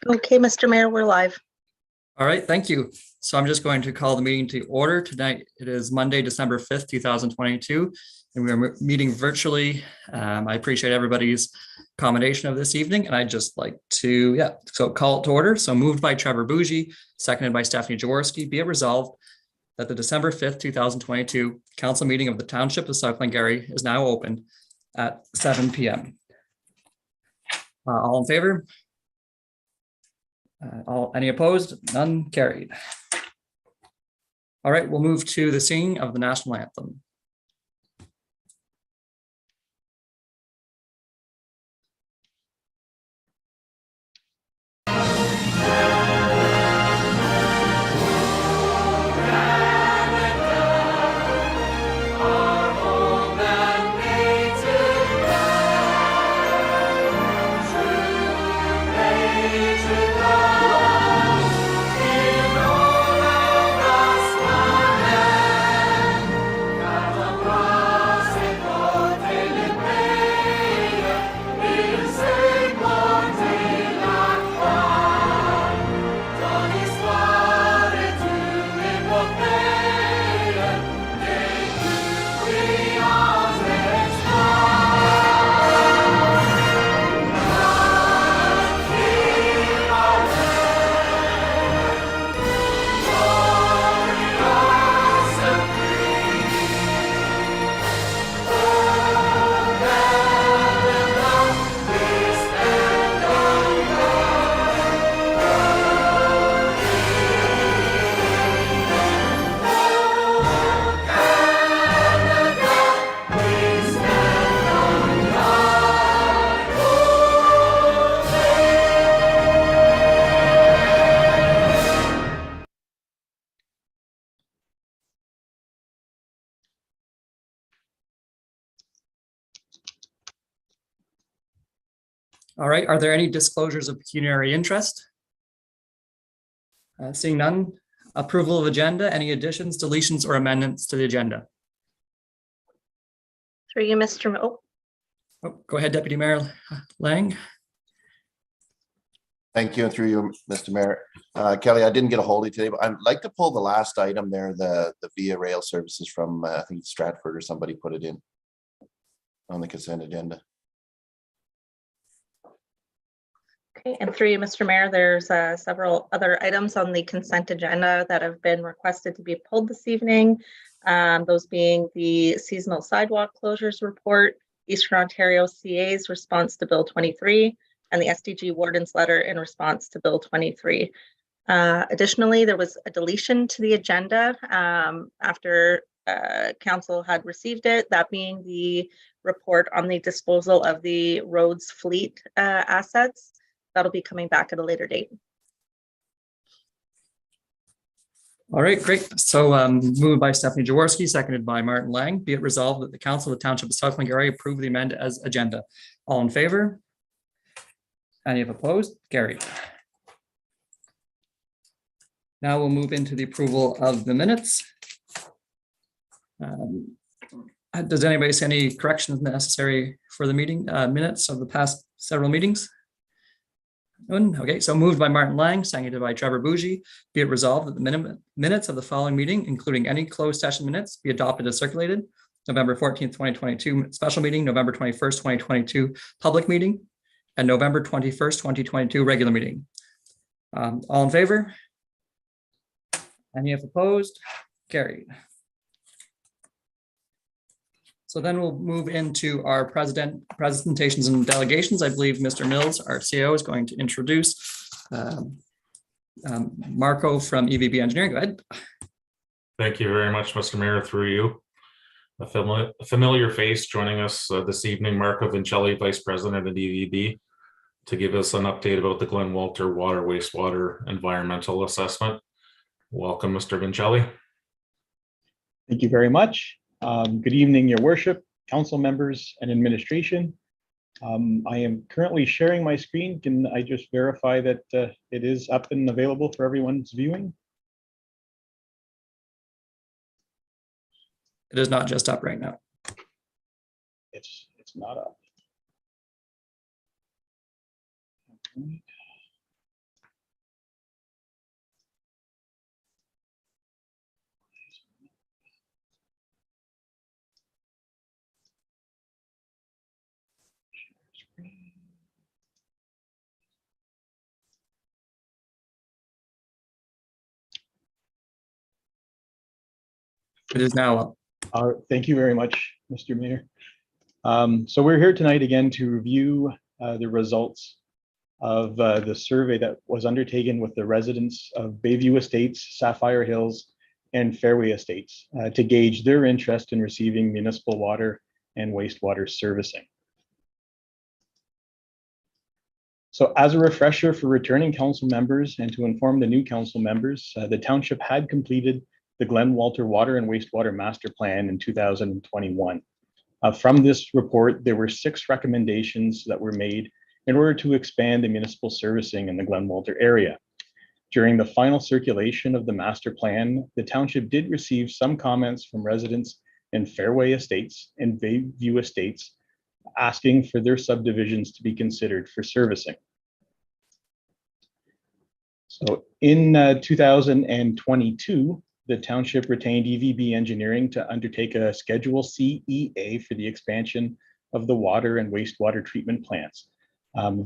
Okay, Mr. Mayor, we're live. All right, thank you. So I'm just going to call the meeting to order tonight. It is Monday, December 5th, 2022, and we are meeting virtually. I appreciate everybody's accommodation of this evening, and I'd just like to, call it to order. So moved by Trevor Bougie, seconded by Stephanie Jaworski. Be it resolved that the December 5th, 2022 council meeting of the Township of South Glengarry is now open at 7 p.m. All in favor? Any opposed? None carried. All right, we'll move to the singing of the national anthem. All right, are there any disclosures of pecuniary interest? Seeing none, approval of agenda, any additions, deletions, or amendments to the agenda? Through you, Mr. Oh, go ahead, Deputy Mayor Lang. Thank you, and through you, Mr. Mayor. Kelly, I didn't get a hold of you today, but I'd like to pull the last item there, the Via Rail services from, I think Stratford or somebody put it in on the consent agenda. okay, and through you, Mr. Mayor, there's several other items on the consent agenda that have been requested to be pulled this evening. Those being the seasonal sidewalk closures report, Eastern Ontario CA's response to Bill 23, and the SDG Warden's letter in response to Bill 23. Additionally, there was a deletion to the agenda after council had received it, that being the report on the disposal of the roads fleet assets. That'll be coming back at a later date. All right, great. So moved by Stephanie Jaworski, seconded by Martin Lang. Be it resolved that the Council of the Township of South Glengarry approve the amendment as agenda. All in favor? Any opposed? Carried. Now we'll move into the approval of the minutes. Does anybody see any corrections necessary for the meeting minutes of the past several meetings? None? Okay, so moved by Martin Lang, seconded by Trevor Bougie. Be it resolved that the minutes of the following meeting, including any closed session minutes, be adopted as circulated. November 14th, 2022 special meeting, November 21st, 2022 public meeting, and November 21st, 2022 regular meeting. All in favor? Any opposed? Carried. So then we'll move into our presentations and delegations. I believe Mr. Mills, our CEO, is going to introduce Marco from EVB Engineering. Go ahead. Thank you very much, Mr. Mayor, through you. A familiar face joining us this evening, Marco Vincelli, Vice President at EVB, to give us an update about the Glen Walter Water Wastewater Environmental Assessment. Welcome, Mr. Vincelli. Thank you very much. Good evening, Your Worship, council members, and administration. I am currently sharing my screen. Can I just verify that it is up and available for everyone's viewing? It is not just up right now. It's not up. It is now up. Thank you very much, Mr. Mayor. So we're here tonight again to review the results of the survey that was undertaken with the residents of Bayview Estates, Sapphire Hills, and Fairway Estates to gauge their interest in receiving municipal water and wastewater servicing. So as a refresher for returning council members and to inform the new council members, the township had completed the Glen Walter Water and Wastewater Master Plan in 2021. From this report, there were 6 recommendations that were made in order to expand the municipal servicing in the Glen Walter area. During the final circulation of the master plan, the township did receive some comments from residents in Fairway Estates and Bayview Estates asking for their subdivisions to be considered for servicing. So in 2022, the township retained EVB Engineering to undertake a Schedule CEA for the expansion of the water and wastewater treatment plants.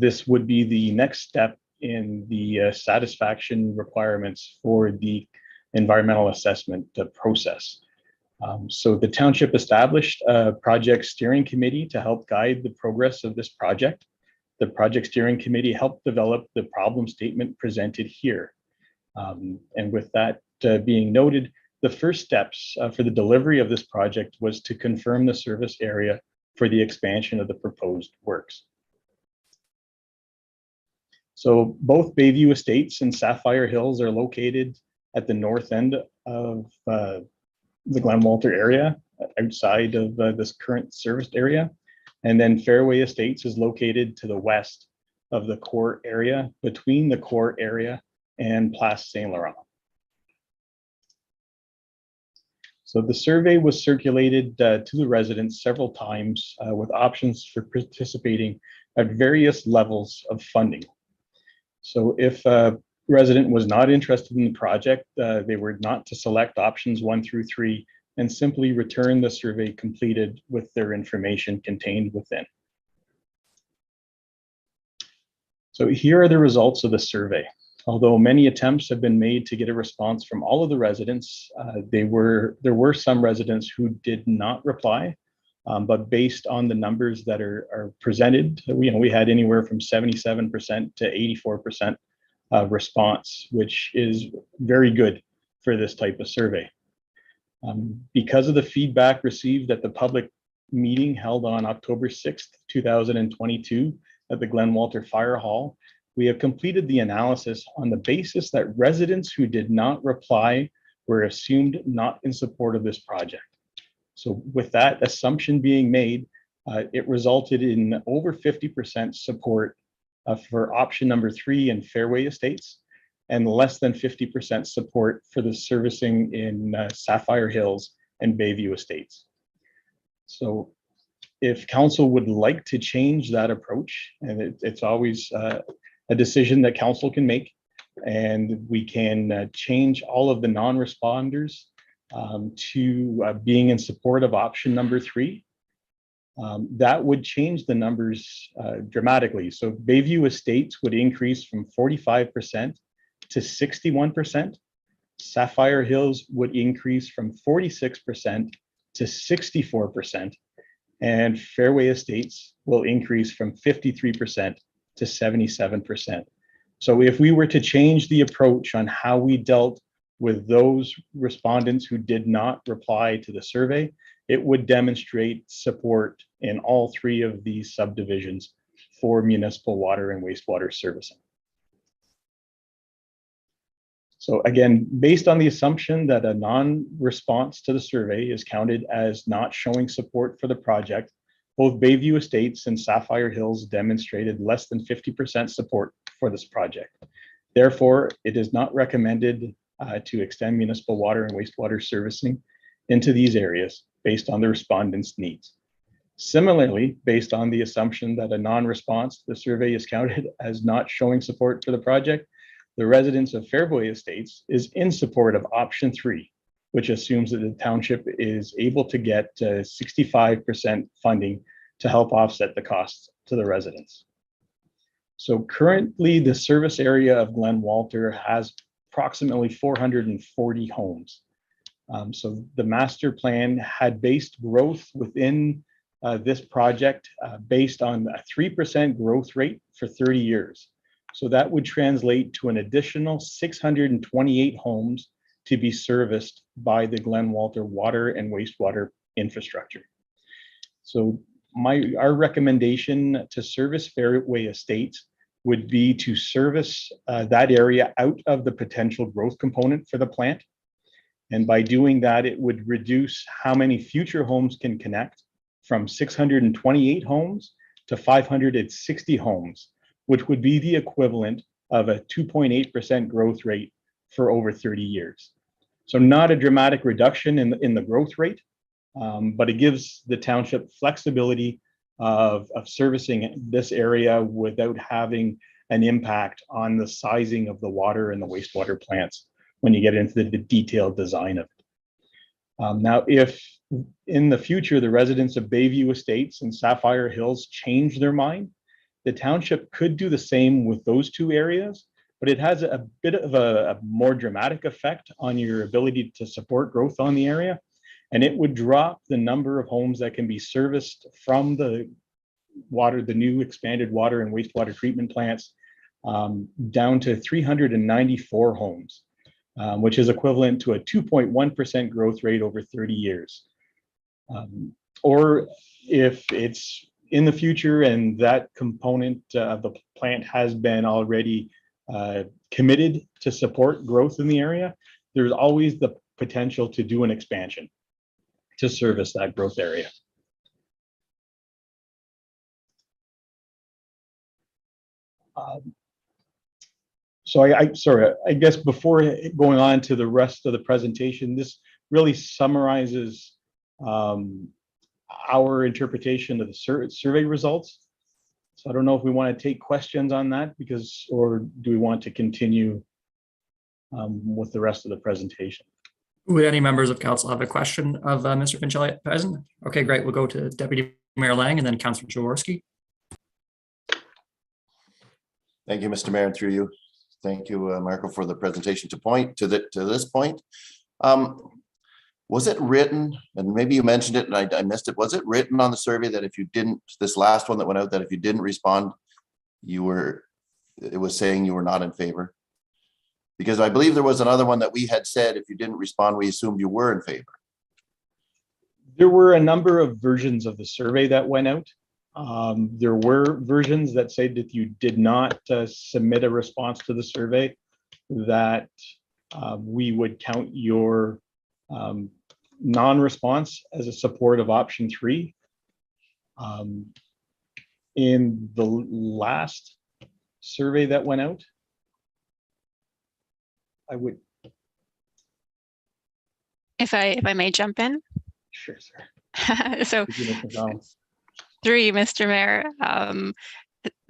This would be the next step in the satisfaction requirements for the environmental assessment process. So the township established a project steering committee to help guide the progress of this project. The project steering committee helped develop the problem statement presented here. And with that being noted, the first steps for the delivery of this project was to confirm the service area for the expansion of the proposed works. So both Bayview Estates and Sapphire Hills are located at the north end of the Glen Walter area, outside of this current serviced area. And then Fairway Estates is located to the west of the core area, between the core area and Place Saint Laurent. So the survey was circulated to the residents several times with options for participating at various levels of funding. So if a resident was not interested in the project, they were not to select options 1 through 3 and simply return the survey completed with their information contained within. So here are the results of the survey. Although many attempts have been made to get a response from all of the residents, there were some residents who did not reply, but based on the numbers that are presented, we had anywhere from 77% to 84% response, which is very good for this type of survey. Because of the feedback received at the public meeting held on October 6th, 2022 at the Glen Walter Fire Hall, we have completed the analysis on the basis that residents who did not reply were assumed not in support of this project. So with that assumption being made, it resulted in over 50% support for option number 3 in Fairway Estates, and less than 50% support for the servicing in Sapphire Hills and Bayview Estates. So if council would like to change that approach, and it's always a decision that council can make, and we can change all of the non-responders to being in support of option number 3, that would change the numbers dramatically. So Bayview Estates would increase from 45% to 61%. Sapphire Hills would increase from 46% to 64%. And Fairway Estates will increase from 53% to 77%. So if we were to change the approach on how we dealt with those respondents who did not reply to the survey, it would demonstrate support in all 3 of these subdivisions for municipal water and wastewater servicing. So again, based on the assumption that a non-response to the survey is counted as not showing support for the project, both Bayview Estates and Sapphire Hills demonstrated less than 50% support for this project. Therefore, it is not recommended to extend municipal water and wastewater servicing into these areas based on the respondents' needs. Similarly, based on the assumption that a non-response to the survey is counted as not showing support for the project, the residents of Fairway Estates is in support of option 3, which assumes that the township is able to get 65% funding to help offset the costs to the residents. So currently, the service area of Glen Walter has approximately 440 homes. So the master plan had based growth within this project based on a 3% growth rate for 30 years. So that would translate to an additional 628 homes to be serviced by the Glen Walter water and wastewater infrastructure. So our recommendation to service Fairway Estates would be to service that area out of the potential growth component for the plant. And by doing that, it would reduce how many future homes can connect from 628 homes to 560 homes, which would be the equivalent of a 2.8% growth rate for over 30 years. So not a dramatic reduction in the growth rate, but it gives the township flexibility of servicing this area without having an impact on the sizing of the water and the wastewater plants when you get into the detailed design of it. Now, if in the future, the residents of Bayview Estates and Sapphire Hills change their mind, the township could do the same with those two areas, but it has a bit of a more dramatic effect on your ability to support growth on the area. And it would drop the number of homes that can be serviced from the new expanded water and wastewater treatment plants down to 394 homes, which is equivalent to a 2.1% growth rate over 30 years. Or if it's in the future and that component of the plant has been already committed to support growth in the area, there's always the potential to do an expansion to service that growth area. So I guess before going on to the rest of the presentation, this really summarizes our interpretation of the survey results. So I don't know if we want to take questions on that or do we want to continue with the rest of the presentation? Would any members of council have a question of Mr. Fincelli at present? Okay, great. We'll go to Deputy Mayor Lang and then Councillor Jaworski. Thank you, Mr. Mayor, and through you. Thank you, Marco, for the presentation to this point. Was it written, and maybe you mentioned it and I missed it, was it written on the survey that if you didn't, this last one that went out, that if you didn't respond, it was saying you were not in favor? Because I believe there was another one that we had said, if you didn't respond, we assumed you were in favor. There were a number of versions of the survey that went out. There were versions that said that you did not submit a response to the survey, that we would count your non-response as a support of option 3. In the last survey that went out, I would. If I may jump in. Sure, sir. So through you, Mr. Mayor,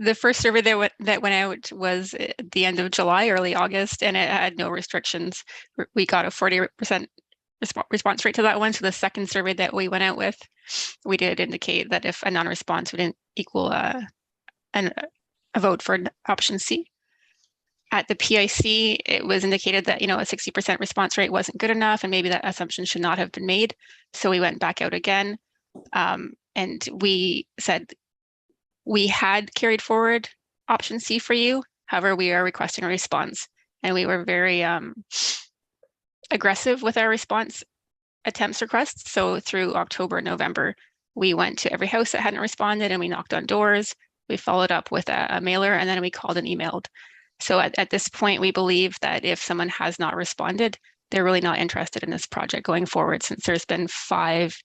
the first survey that went out was at the end of July, early August, and it had no restrictions. We got a 40% response rate to that one. So the second survey that we went out with, we did indicate that if a non-response would equal a vote for option C. At the PIC, it was indicated that, a 60% response rate wasn't good enough, and maybe that assumption should not have been made. So we went back out again, and we said we had carried forward option C for you. However, we are requesting a response, and we were very aggressive with our response attempts requests. So through October, November, we went to every house that hadn't responded, and we knocked on doors. We followed up with a mailer, and then we called and emailed. So at this point, we believe that if someone has not responded, they're really not interested in this project going forward, since there's been 5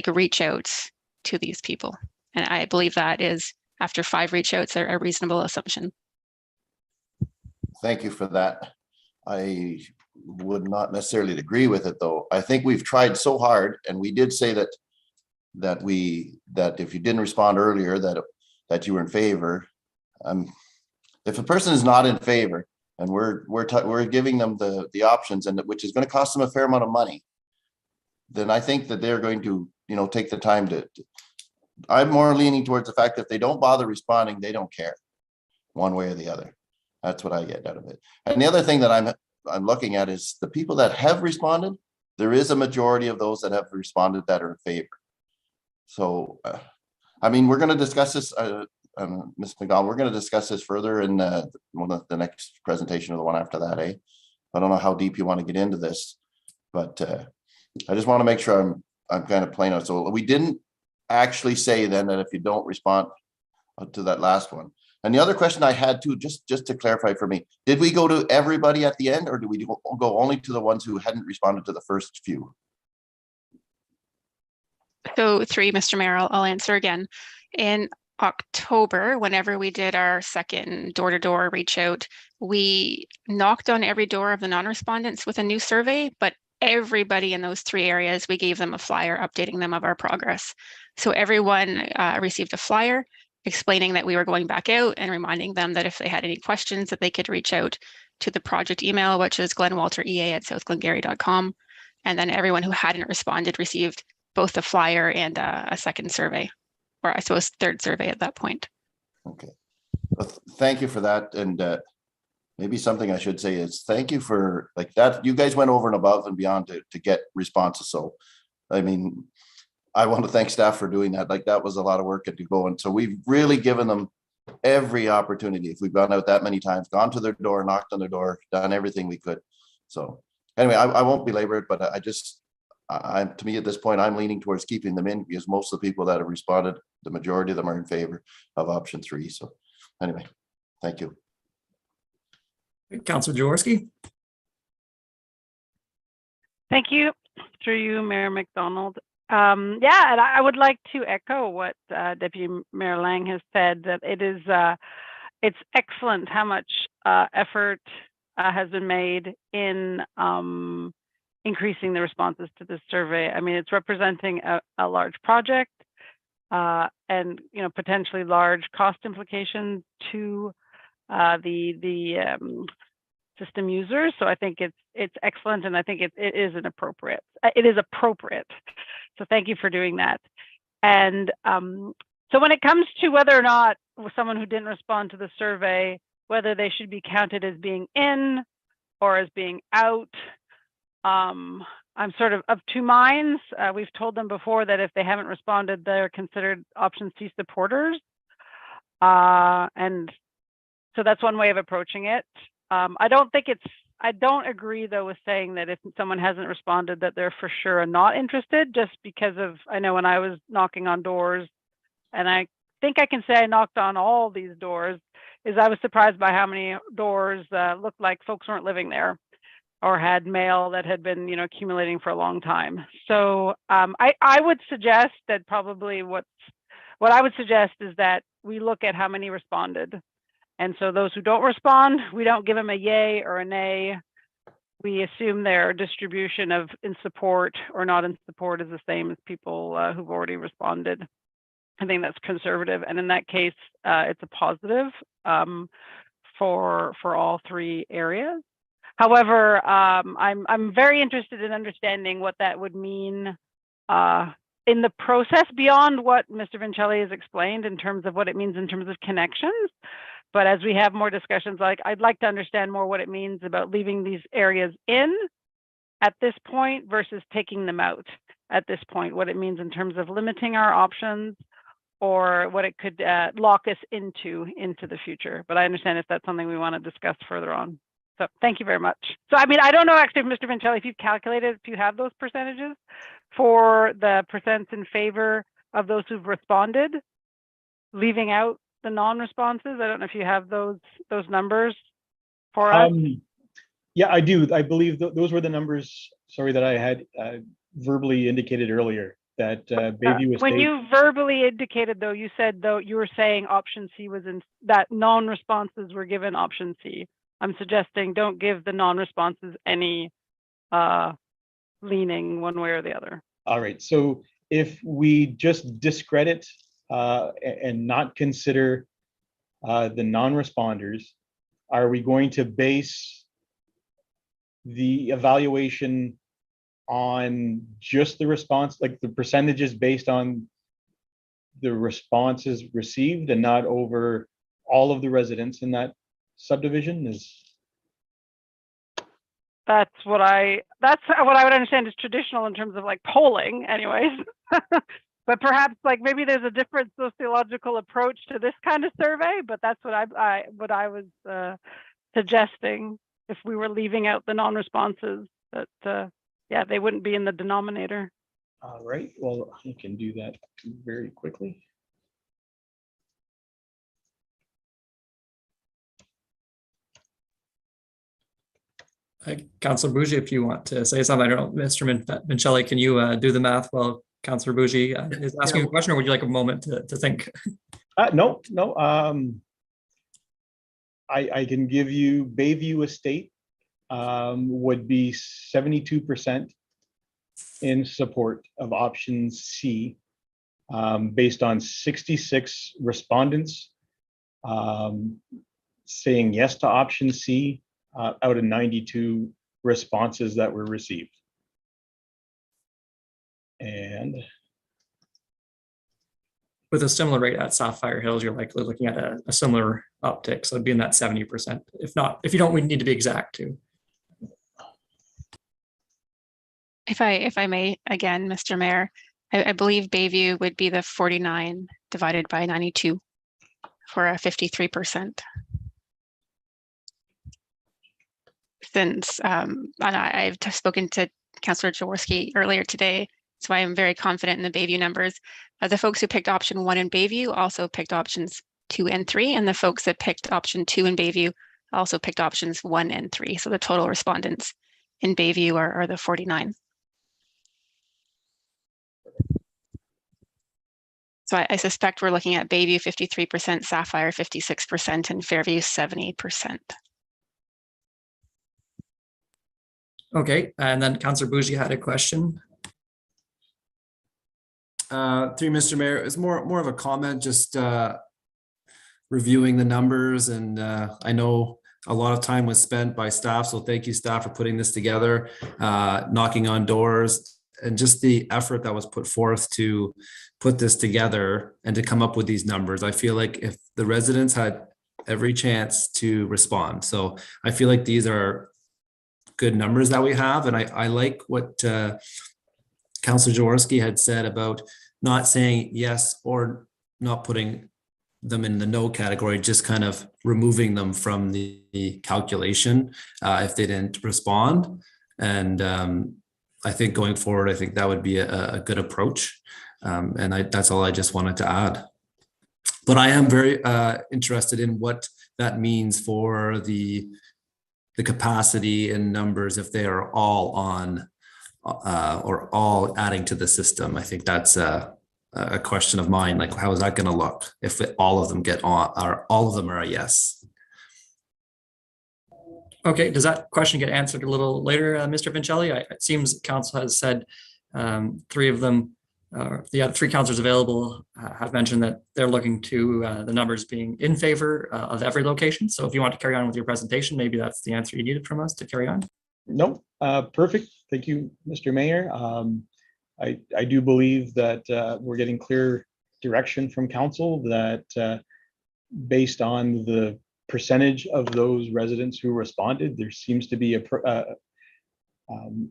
reach outs to these people. And I believe that is, after 5 reach outs, a reasonable assumption. Thank you for that. I would not necessarily agree with it, though. I think we've tried so hard, and we did say that if you didn't respond earlier, that you were in favor. If a person is not in favor, and we're giving them the options, and which is going to cost them a fair amount of money, then I think that they're going to take the time to. I'm more leaning towards the fact that if they don't bother responding, they don't care, one way or the other. That's what I get out of it. And the other thing that I'm looking at is the people that have responded, there is a majority of those that have responded that are in favor. So, I mean, we're going to discuss this, Ms. McDonald, we're going to discuss this further in one of the next presentation or the one after that, eh? I don't know how deep you want to get into this, but I just want to make sure I'm kind of plain out. So we didn't actually say then that if you don't respond to that last one. And the other question I had too, just to clarify for me, did we go to everybody at the end, or do we go only to the ones who hadn't responded to the first few? So 3, Mr. Mayor, I'll answer again. In October, whenever we did our second door-to-door reach out, we knocked on every door of the non-respondents with a new survey, but everybody in those 3 areas, we gave them a flyer updating them of our progress. So everyone received a flyer explaining that we were going back out and reminding them that if they had any questions that they could reach out to the project email, which is glenwalterea@southglengarry.com. And then everyone who hadn't responded received both the flyer and a second survey, or I suppose third survey at that point. Okay. Well, thank you for that. And maybe something I should say is thank you for like that. You guys went over and above and beyond to get responses. So, I mean, I want to thank staff for doing that. Like that was a lot of work to go. And so we've really given them every opportunity. If we've gone out that many times, gone to their door, knocked on their door, done everything we could. So anyway, I won't belabor it, but to me at this point, I'm leaning towards keeping them in because most of the people that have responded, the majority of them are in favor of option 3. So anyway, thank you. Councillor Jaworski. Thank you. Through you, Mayor McDonald. Yeah, and I would like to echo what Deputy Mayor Lang has said, that it's excellent how much effort has been made in increasing the responses to this survey. I mean, it's representing a large project and potentially large cost implications to the system users. So I think it's excellent, and I think it is appropriate. It is appropriate. So thank you for doing that. And so when it comes to whether or not someone who didn't respond to the survey, whether they should be counted as being in or as being out, I'm sort of 2 minds. We've told them before that if they haven't responded, they're considered option C supporters. And so that's one way of approaching it. I don't agree though with saying that if someone hasn't responded that they're for sure not interested, just because of, I know when I was knocking on doors, and I think I can say I knocked on all these doors, is I was surprised by how many doors looked like folks weren't living there or had mail that had been, accumulating for a long time. So I would suggest that probably what I would suggest is that we look at how many responded. And so those who don't respond, we don't give them a yay or a nay. We assume their distribution of in support or not in support is the same as people who've already responded. I think that's conservative. And in that case, it's a positive for all 3 areas. However, I'm very interested in understanding what that would mean in the process beyond what Mr. Vincelli has explained in terms of what it means in terms of connections. But as we have more discussions, I'd like to understand more what it means about leaving these areas in at this point versus taking them out at this point, what it means in terms of limiting our options or what it could lock us into the future. But I understand if that's something we want to discuss further on. So thank you very much. So, I mean, I don't know actually, Mr. Vincelli, if you've calculated, if you have those percentages for the percents in favor of those who've responded, leaving out the non-responses. I don't know if you have those numbers for us. Yeah, I do. I believe those were the numbers, sorry, that I had verbally indicated earlier, that Bayview Estate. When you verbally indicated, though, you said, though, you were saying option C was in, that non-responses were given option C. I'm suggesting don't give the non-responses any leaning one way or the other. All right. So if we just discredit and not consider the non-responders, are we going to base the evaluation on just the response, like the percentages based on the responses received and not over all of the residents in that subdivision? That's what I would understand is traditional in terms of like polling anyways. But perhaps like maybe there's a different sociological approach to this kind of survey, but that's what I was suggesting if we were leaving out the non-responses, that yeah, they wouldn't be in the denominator. All right, well, I can do that very quickly. Councillor Bougie, if you want to say something, I don't know, Mr. Mincelli, can you do the math while Councillor Bougie is asking a question, or would you like a moment to think? No. I can give you Bayview Estate would be 72% in support of option C, based on 66 respondents saying yes to option C out of 92 responses that were received. And With a similar rate at Sapphire Hills, you're likely looking at a similar uptick. So it'd be in that 70%. If not, if you don't, we need to be exact too. If I may, again, Mr. Mayor, I believe Bayview would be the 49 divided by 92 for a 53%. Since, and I've spoken to Councillor Jaworski earlier today, so I am very confident in the Bayview numbers. The folks who picked option 1 in Bayview also picked options 2 and 3, and the folks that picked option 2 in Bayview also picked options 1 and 3. So the total respondents in Bayview are the 49. So I suspect we're looking at Bayview 53%, Sapphire 56%, and Fairview 70%. Okay, and then Councillor Bougie had a question. Through Mr. Mayor, it's more of a comment, just reviewing the numbers, and I know a lot of time was spent by staff, so thank you, staff, for putting this together, knocking on doors, and just the effort that was put forth to put this together and to come up with these numbers. I feel like if the residents had every chance to respond, so I feel like these are good numbers that we have, and I like what Councillor Jaworski had said about not saying yes or not putting them in the no category, just kind of removing them from the calculation if they didn't respond. And I think going forward, I think that would be a good approach. And that's all I just wanted to add. But I am very interested in what that means for the capacity and numbers if they are all on or all adding to the system. I think that's a question of mine. Like, how is that going to look if all of them get on, or all of them are a yes? Okay, does that question get answered a little later, Mr. Vincelli? It seems council has said 3 of them, the other 3 councillors available have mentioned that they're looking to the numbers being in favor of every location. So if you want to carry on with your presentation, maybe that's the answer you needed from us to carry on. No, perfect. Thank you, Mr. Mayor. I do believe that we're getting clear direction from council that based on the percentage of those residents who responded, there seems to be a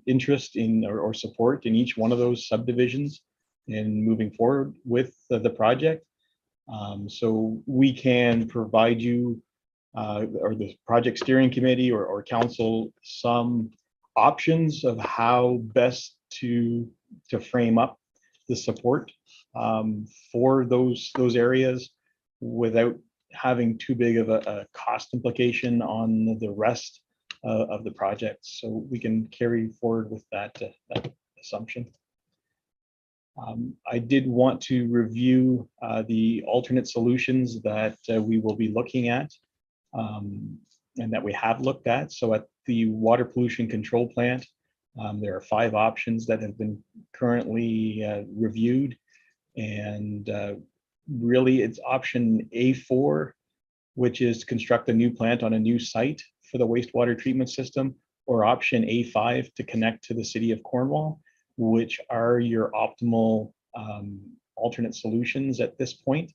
interest in or support in each one of those subdivisions in moving forward with the project. So we can provide you or the project steering committee or council some options of how best to frame up the support for those areas without having too big of a cost implication on the rest of the project. So we can carry forward with that assumption. I did want to review the alternate solutions that we will be looking at and that we have looked at. So at the water pollution control plant, there are 5 options that have been currently reviewed, and really it's option A4, which is to construct a new plant on a new site for the wastewater treatment system, or option A5 to connect to the city of Cornwall, which are your optimal alternate solutions at this point.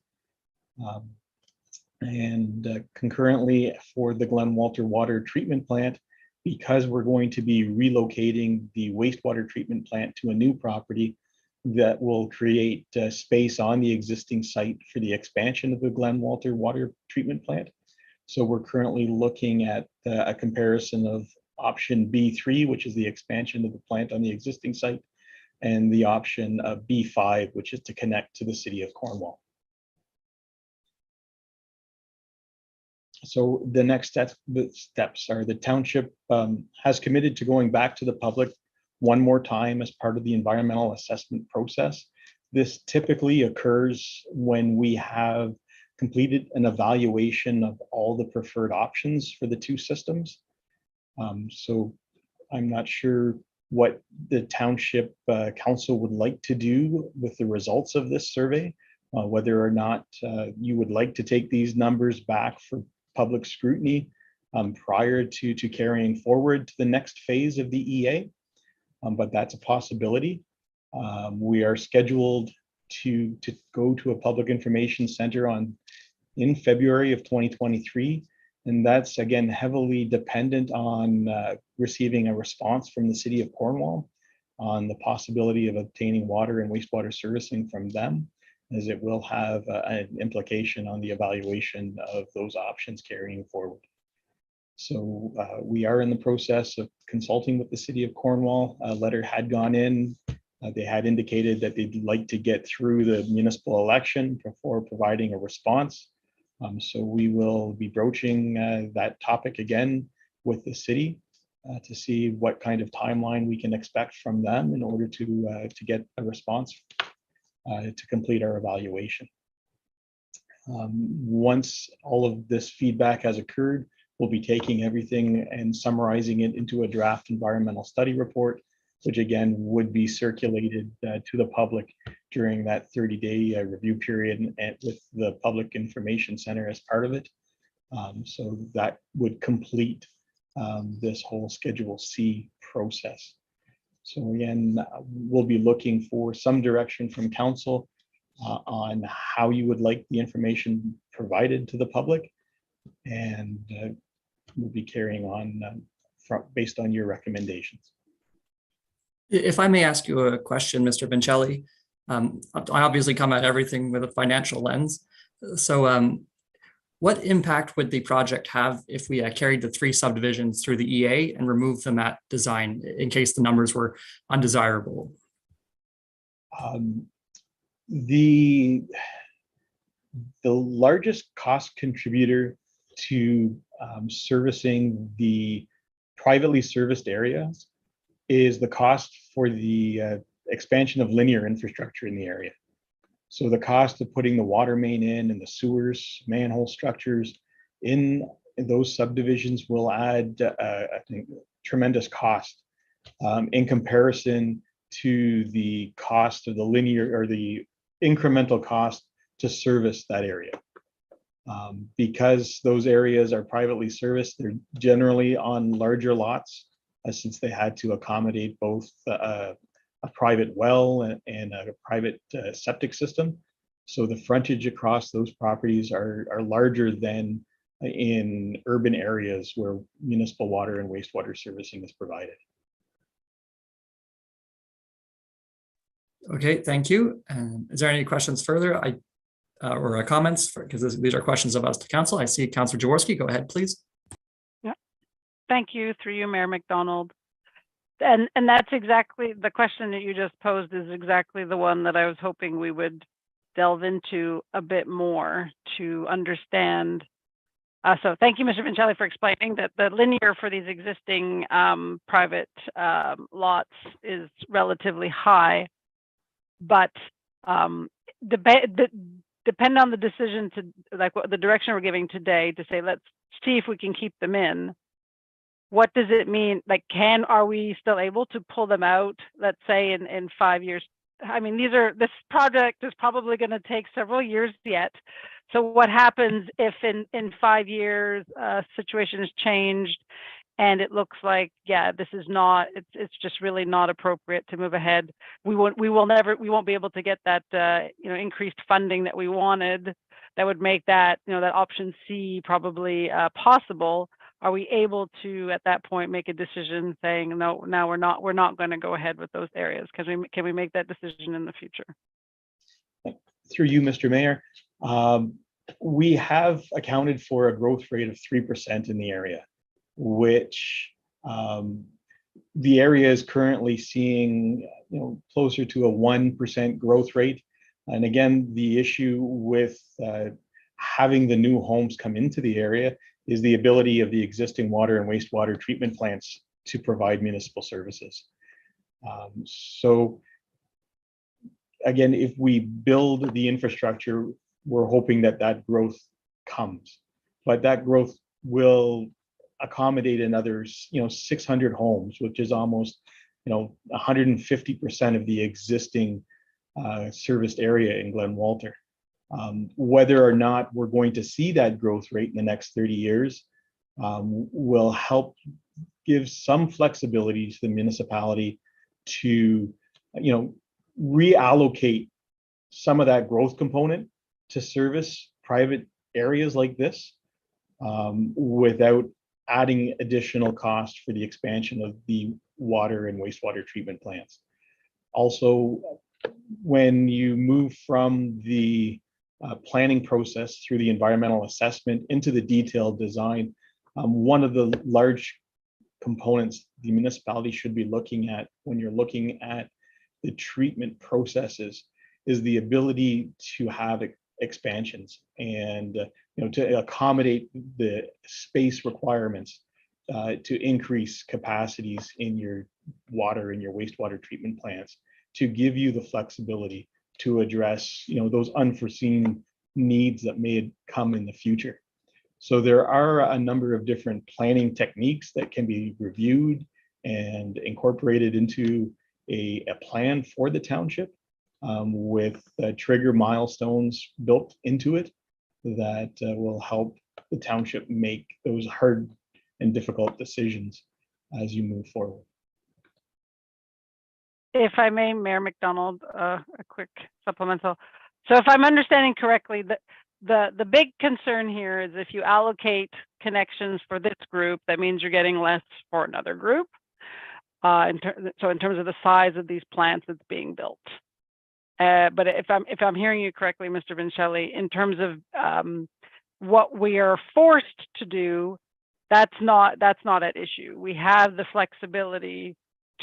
And concurrently for the Glen Walter water treatment plant, because we're going to be relocating the wastewater treatment plant to a new property that will create space on the existing site for the expansion of the Glen Walter water treatment plant. So we're currently looking at a comparison of option B3, which is the expansion of the plant on the existing site, and the option B5, which is to connect to the city of Cornwall. So the next steps are the township has committed to going back to the public one more time as part of the environmental assessment process. This typically occurs when we have completed an evaluation of all the preferred options for the two systems. So I'm not sure what the township council would like to do with the results of this survey, whether or not you would like to take these numbers back for public scrutiny prior to carrying forward to the next phase of the EA. But that's a possibility. We are scheduled to go to a public information center in February of 2023. And that's again heavily dependent on receiving a response from the city of Cornwall on the possibility of obtaining water and wastewater servicing from them, as it will have an implication on the evaluation of those options carrying forward. So we are in the process of consulting with the city of Cornwall. A letter had gone in. They had indicated that they'd like to get through the municipal election before providing a response. So we will be broaching that topic again with the city to see what kind of timeline we can expect from them in order to get a response to complete our evaluation. Once all of this feedback has occurred, we'll be taking everything and summarizing it into a draft environmental study report, which again would be circulated to the public during that 30-day review period and with the Public Information Center as part of it. So that would complete this whole Schedule C process. So again, we'll be looking for some direction from council on how you would like the information provided to the public, and we'll be carrying on based on your recommendations. If I may ask you a question, Mr. Vincelli, I obviously come at everything with a financial lens. So what impact would the project have if we carried the 3 subdivisions through the EA and removed them at design in case the numbers were undesirable? The largest cost contributor to servicing the privately serviced areas is the cost for the expansion of linear infrastructure in the area. So the cost of putting the water main in and the sewers, manhole structures in those subdivisions will add, I think, tremendous cost in comparison to the cost of the linear or the incremental cost to service that area. Because those areas are privately serviced, they're generally on larger lots, since they had to accommodate both a private well and a private septic system. So the frontage across those properties are larger than in urban areas where municipal water and wastewater servicing is provided. Okay, thank you. Is there any questions further? Or comments? Because these are questions of us to council. I see Councillor Jaworski. Go ahead, please. Yeah, thank you. Through you, Mayor McDonald. And that's exactly the question that you just posed is exactly the one that I was hoping we would delve into a bit more to understand. So thank you, Mr. Vincelli, for explaining that the linear for these existing private lots is relatively high, but depend on the decision to, like, what the direction we're giving today to say, let's see if we can keep them in. What does it mean? Like, are we still able to pull them out, let's say in 5 years? I mean, this project is probably going to take several years yet. So what happens if in 5 years situation has changed and it looks like, yeah, this is not, it's just really not appropriate to move ahead. We won't be able to get that increased funding that we wanted that would make that, that option C probably possible. are we able to, at that point, make a decision saying, no, now we're not going to go ahead with those areas? Can we make that decision in the future? Through you, Mr. Mayor, we have accounted for a growth rate of 3% in the area, which the area is currently seeing, closer to a 1% growth rate. And again, the issue with having the new homes come into the area is the ability of the existing water and wastewater treatment plants to provide municipal services. So again, if we build the infrastructure, we're hoping that that growth comes, but that growth will accommodate another, 600 homes, which is almost, 150% of the existing serviced area in Glen Walter. Whether or not we're going to see that growth rate in the next 30 years will help give some flexibility to the municipality to, reallocate some of that growth component to service private areas like this without adding additional cost for the expansion of the water and wastewater treatment plants. Also, when you move from the planning process through the environmental assessment into the detailed design, one of the large components the municipality should be looking at when you're looking at the treatment processes is the ability to have expansions and to accommodate the space requirements to increase capacities in your water and your wastewater treatment plants to give you the flexibility to address those unforeseen needs that may come in the future. So there are a number of different planning techniques that can be reviewed and incorporated into a plan for the township with trigger milestones built into it that will help the township make those hard and difficult decisions as you move forward. If I may, Mayor McDonald, a quick supplemental. So if I'm understanding correctly, the big concern here is if you allocate connections for this group, that means you're getting less for another group. So in terms of the size of these plants that's being built. But if I'm hearing you correctly, Mr. Vincelli, in terms of what we are forced to do, that's not at issue. We have the flexibility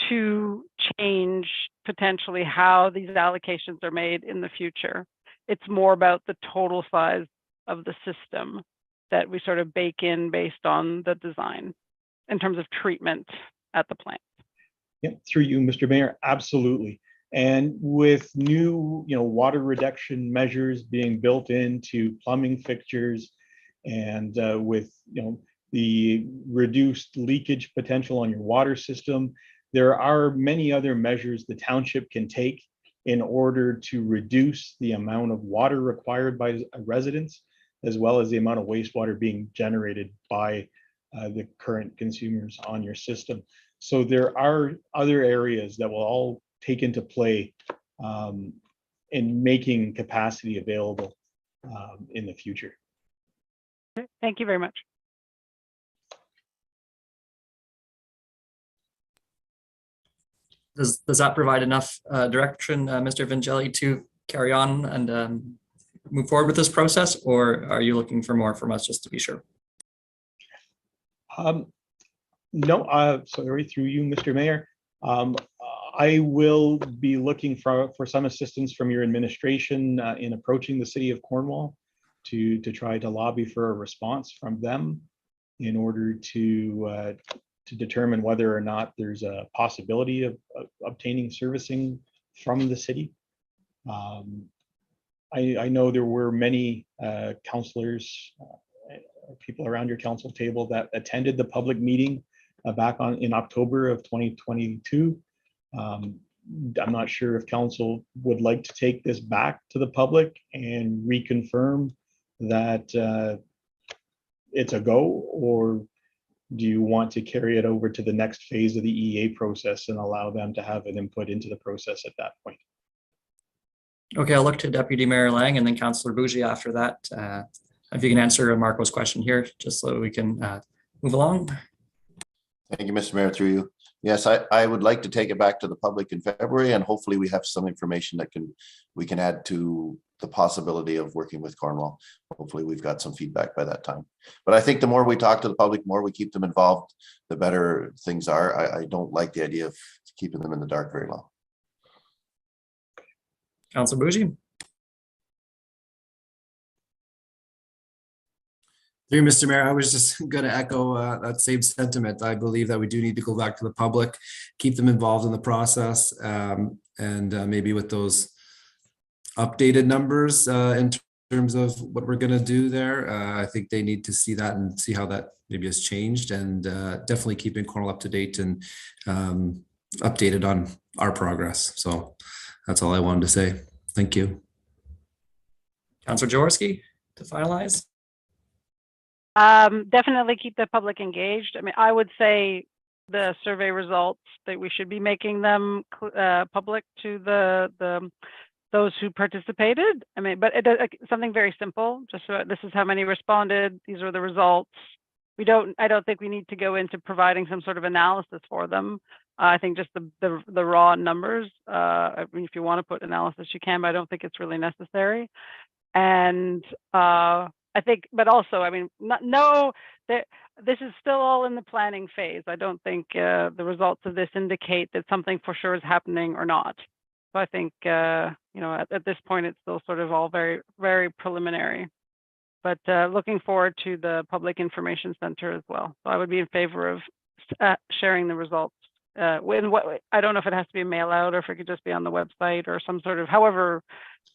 to change potentially how these allocations are made in the future. It's more about the total size of the system that we sort of bake in based on the design in terms of treatment at the plant. Yep, through you, Mr. Mayor, absolutely. And with new, water reduction measures being built into plumbing fixtures and with, the reduced leakage potential on your water system, there are many other measures the township can take in order to reduce the amount of water required by residents, as well as the amount of wastewater being generated by the current consumers on your system. So there are other areas that will all take into play in making capacity available in the future. Thank you very much. Does that provide enough direction, Mr. Vincelli, to carry on and move forward with this process, or are you looking for more from us just to be sure? No, sorry, through you, Mr. Mayor. I will be looking for some assistance from your administration in approaching the city of Cornwall to try to lobby for a response from them in order to determine whether or not there's a possibility of obtaining servicing from the city. I know there were many councillors, people around your council table that attended the public meeting back in October of 2022. I'm not sure if council would like to take this back to the public and reconfirm that it's a go, or do you want to carry it over to the next phase of the EA process and allow them to have an input into the process at that point? Okay, I'll look to Deputy Mayor Lang and then Councillor Bougie after that. If you can answer Marco's question here, just so we can move along. Thank you, Mr. Mayor, through you. Yes, I would like to take it back to the public in February, and hopefully we have some information that we can add to the possibility of working with Cornwall. Hopefully we've got some feedback by that time. But I think the more we talk to the public, the more we keep them involved, the better things are. I don't like the idea of keeping them in the dark very long. Councillor Bougie. Through Mr. Mayor, I was just going to echo that same sentiment. I believe that we do need to go back to the public, keep them involved in the process, and maybe with those updated numbers in terms of what we're going to do there. I think they need to see that and see how that maybe has changed, and definitely keeping Cornwall up to date and updated on our progress. So that's all I wanted to say. Thank you. Councillor Jaworski to finalize. Definitely keep the public engaged. I mean, I would say the survey results that we should be making them public to those who participated. I mean, but something very simple. Just so this is how many responded. These are the results. I don't think we need to go into providing some sort of analysis for them. I think just the raw numbers. I mean, if you want to put analysis, you can, but I don't think it's really necessary. And I think, but also, I mean, this is still all in the planning phase. I don't think the results of this indicate that something for sure is happening or not. So I think, you know, at this point, it's still sort of all very, very preliminary. But looking forward to the Public Information Center as well. So I would be in favor of sharing the results. I don't know if it has to be a mail out or if it could just be on the website or some sort of, however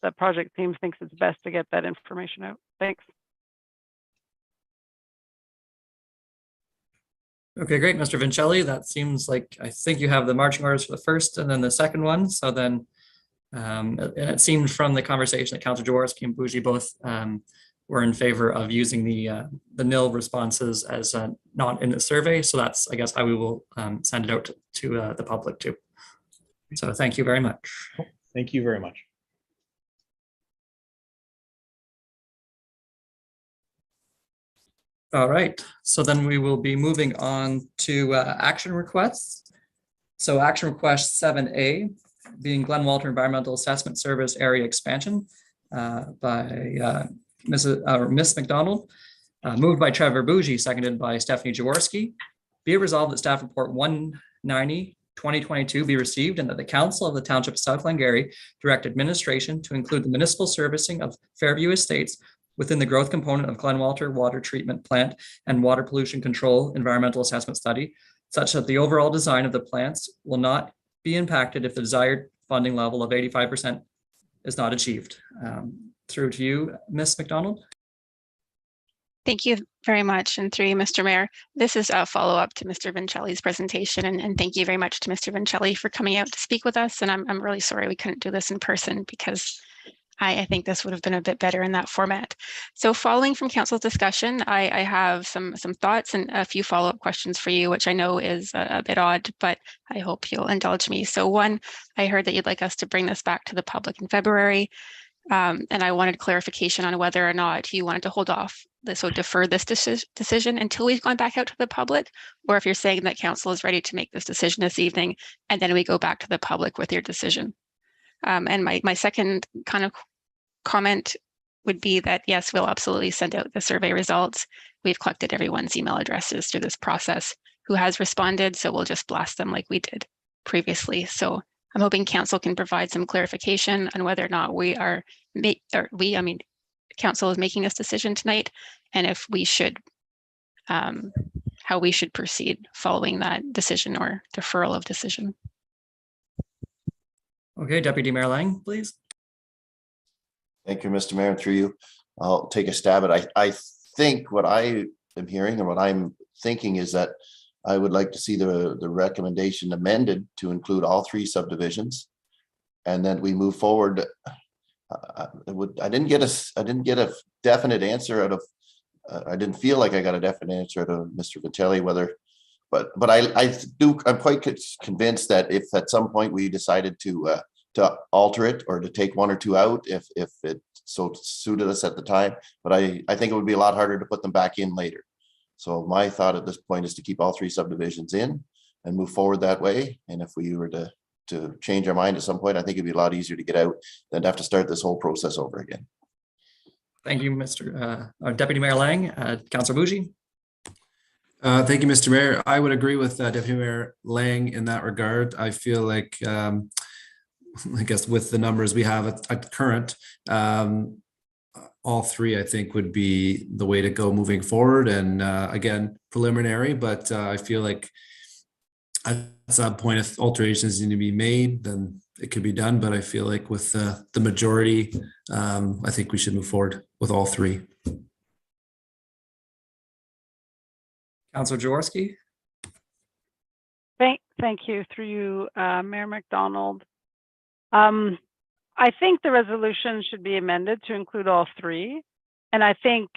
the project team thinks it's best to get that information out. Thanks. Okay, great, Mr. Vincelli. That seems like, I think you have the marching orders for the first and then the second one. So then, and it seemed from the conversation that Councillor Jaworski and Bougie both were in favor of using the nil responses as not in the survey. So that's, I guess, how we will send it out to the public too. So thank you very much. Thank you very much. All right, so then we will be moving on to action requests. So action request 7A being Glen Walter Environmental Assessment Service Area Expansion by Miss McDonald, moved by Trevor Bougie, seconded by Stephanie Jaworski. Be it resolved that staff report 190/2022 be received and that the Council of the Township of South Glengarry direct administration to include the municipal servicing of Fairview Estates within the growth component of Glen Walter Water Treatment Plant and Water Pollution Control Environmental Assessment Study, such that the overall design of the plants will not be impacted if the desired funding level of 85% is not achieved. Through to you, Ms. McDonald. Thank you very much. And through you, Mr. Mayor, this is a follow-up to Mr. Vincelli's presentation. And thank you very much to Mr. Vincelli for coming out to speak with us. And I'm really sorry we couldn't do this in person because I think this would have been a bit better in that format. So following from council's discussion, I have some thoughts and a few follow-up questions for you, which I know is a bit odd, but I hope you'll indulge me. So one, I heard that you'd like us to bring this back to the public in February. And I wanted clarification on whether or not you wanted to hold off, so defer this decision until we've gone back out to the public, or if you're saying that council is ready to make this decision this evening, and then we go back to the public with your decision. And my second kind of comment would be that, yes, we'll absolutely send out the survey results. We've collected everyone's email addresses through this process who has responded, so we'll just blast them like we did previously. So I'm hoping council can provide some clarification on whether or not council is making this decision tonight, and if we should, how we should proceed following that decision or deferral of decision. Okay, Deputy Mayor Lang, please. Thank you, Mr. Mayor. Through you, I'll take a stab at it. I think what I am hearing and what I'm thinking is that I would like to see the recommendation amended to include all 3 subdivisions, and then we move forward. I didn't get a definite answer out of. I didn't feel like I got a definite answer out of Mr. Vincelli but I'm quite convinced that if at some point we decided to alter it or to take 1 or 2 out, if it so suited us at the time, but I think it would be a lot harder to put them back in later. So my thought at this point is to keep all 3 subdivisions in and move forward that way. And if we were to change our mind at some point, I think it'd be a lot easier to get out than to have to start this whole process over again. Thank you, Deputy Mayor Lang. Councillor Bougie. Thank you, Mr. Mayor. I would agree with Deputy Mayor Lang in that regard. I feel like, I guess with the numbers we have at current, all 3, I think, would be the way to go moving forward. And again, preliminary, but I feel like at some point, if alterations need to be made, then it could be done. But I feel like with the majority, I think we should move forward with all 3. Councillor Jaworski. Thank you, through you, Mayor McDonald. I think the resolution should be amended to include all 3. And I think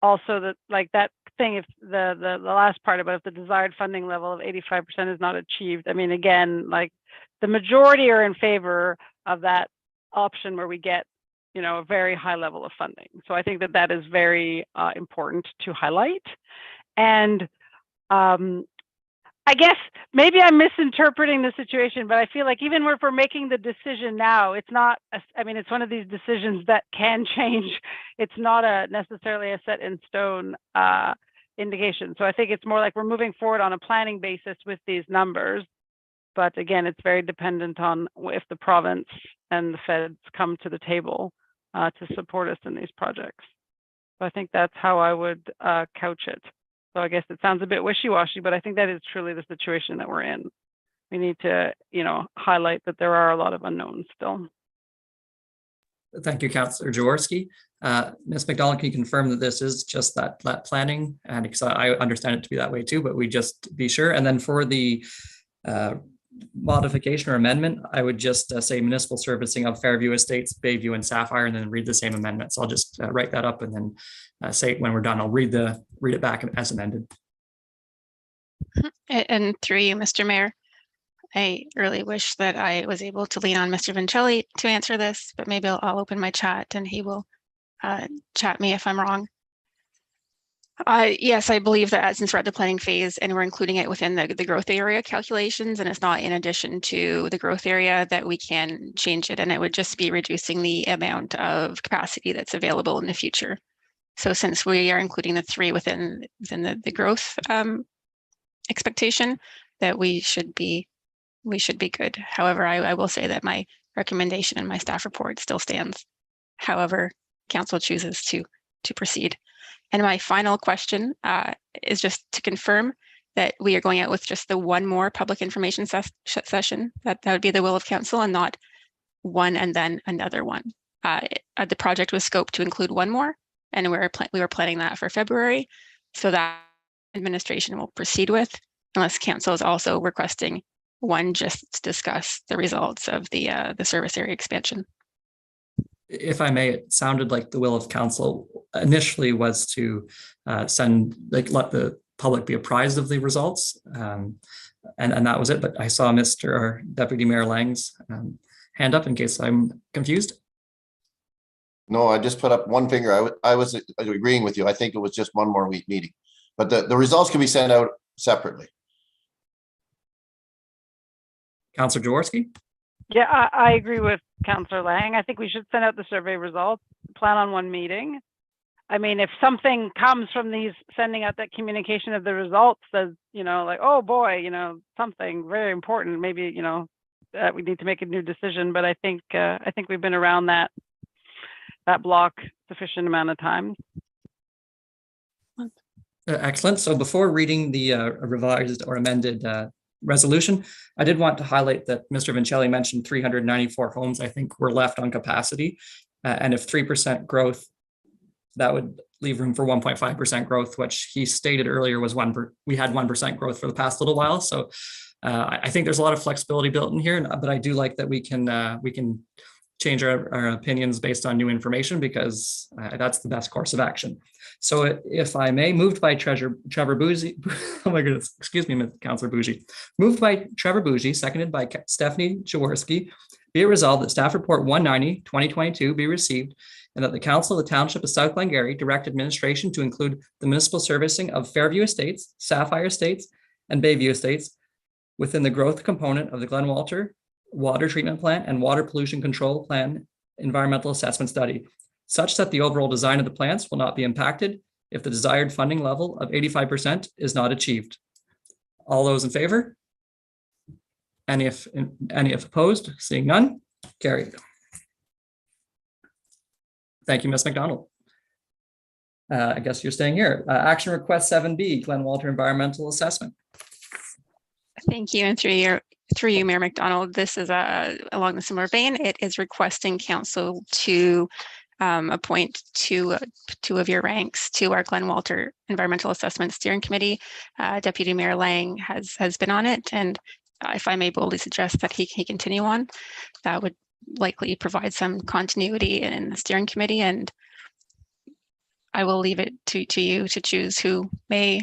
also that, like, that thing, if the last part about if the desired funding level of 85% is not achieved, I mean, again, like, the majority are in favor of that option where we get, you know, a very high level of funding. So I think that that is very important to highlight. And I guess maybe I'm misinterpreting the situation, but I feel like even if we're making the decision now, it's not, I mean, it's one of these decisions that can change. It's not necessarily a set in stone indication. So I think it's more like we're moving forward on a planning basis with these numbers. But again, it's very dependent on if the province and the feds come to the table to support us in these projects. So I think that's how I would couch it. So I guess it sounds a bit wishy-washy, but I think that is truly the situation that we're in. We need to, you know, highlight that there are a lot of unknowns still. Thank you, Councillor Jaworski. Ms. McDonald, can you confirm that this is just that planning? And because I understand it to be that way too, but we just be sure. And then for the modification or amendment, I would just say municipal servicing of Fairview Estates, Bayview and Sapphire, and then read the same amendment. So I'll just write that up and then say it when we're done. I'll read it back as amended. And through you, Mr. Mayor, I really wish that I was able to lean on Mr. Vincelli to answer this, but maybe I'll open my chat and he will chat me if I'm wrong. Yes, I believe that since we're at the planning phase and we're including it within the growth area calculations, and it's not in addition to the growth area, that we can change it, and it would just be reducing the amount of capacity that's available in the future. So since we are including the 3 within the growth expectation, that we should be good. However, I will say that my recommendation in my staff report still stands. However, council chooses to proceed. And my final question is just to confirm that we are going out with just the one more public information session. That would be the will of council, and not one and then another one. The project was scoped to include one more, and we were planning that for February. So that administration will proceed with, unless council is also requesting one just to discuss the results of the service area expansion. If I may, it sounded like the will of council initially was to let the public be apprised of the results, and that was it. But I saw Mr. Deputy Mayor Lang's hand up in case I'm confused. No, I just put up one finger. I was agreeing with you. I think it was just one more week meeting, but the results can be sent out separately. Councillor Jaworski. Yeah, I agree with Councillor Lang. I think we should send out the survey results, plan on one meeting. I mean, if something comes from these, sending out that communication of the results says, you know, like, oh boy, you know, something very important, maybe, you know, we need to make a new decision. But I think we've been around that block sufficient amount of time. Excellent. So before reading the revised or amended resolution, I did want to highlight that Mr. Vincelli mentioned 394 homes, I think, were left on capacity. And if 3% growth, that would leave room for 1.5% growth, which he stated earlier was we had 1% growth for the past little while. So I think there's a lot of flexibility built in here, but I do like that we can change our opinions based on new information, because that's the best course of action. So if I may, moved by Trevor Bougie, oh my goodness, excuse me, Councillor Bougie, moved by Trevor Bougie, seconded by Stephanie Jaworski, be it resolved that staff report 190, 2022 be received and that the Council of the Township of South Glengarry direct administration to include the municipal servicing of Fairview Estates, Sapphire Estates, and Bayview Estates within the growth component of the Glen Walter Water Treatment Plant and Water Pollution Control Plan environmental assessment study, such that the overall design of the plants will not be impacted if the desired funding level of 85% is not achieved. All those in favor? Any if opposed? Seeing none, carried. Thank you, Ms. McDonald. I guess you're staying here. Action request 7B, Glen Walter Environmental Assessment. Thank you. And through you, Mayor McDonald, this is along the similar vein. It is requesting council to appoint two of your ranks to our Glen Walter Environmental Assessment Steering Committee. Deputy Mayor Lang has been on it, and if I may boldly suggest that he continue on, that would likely provide some continuity in the steering committee, and I will leave it to you to choose who may.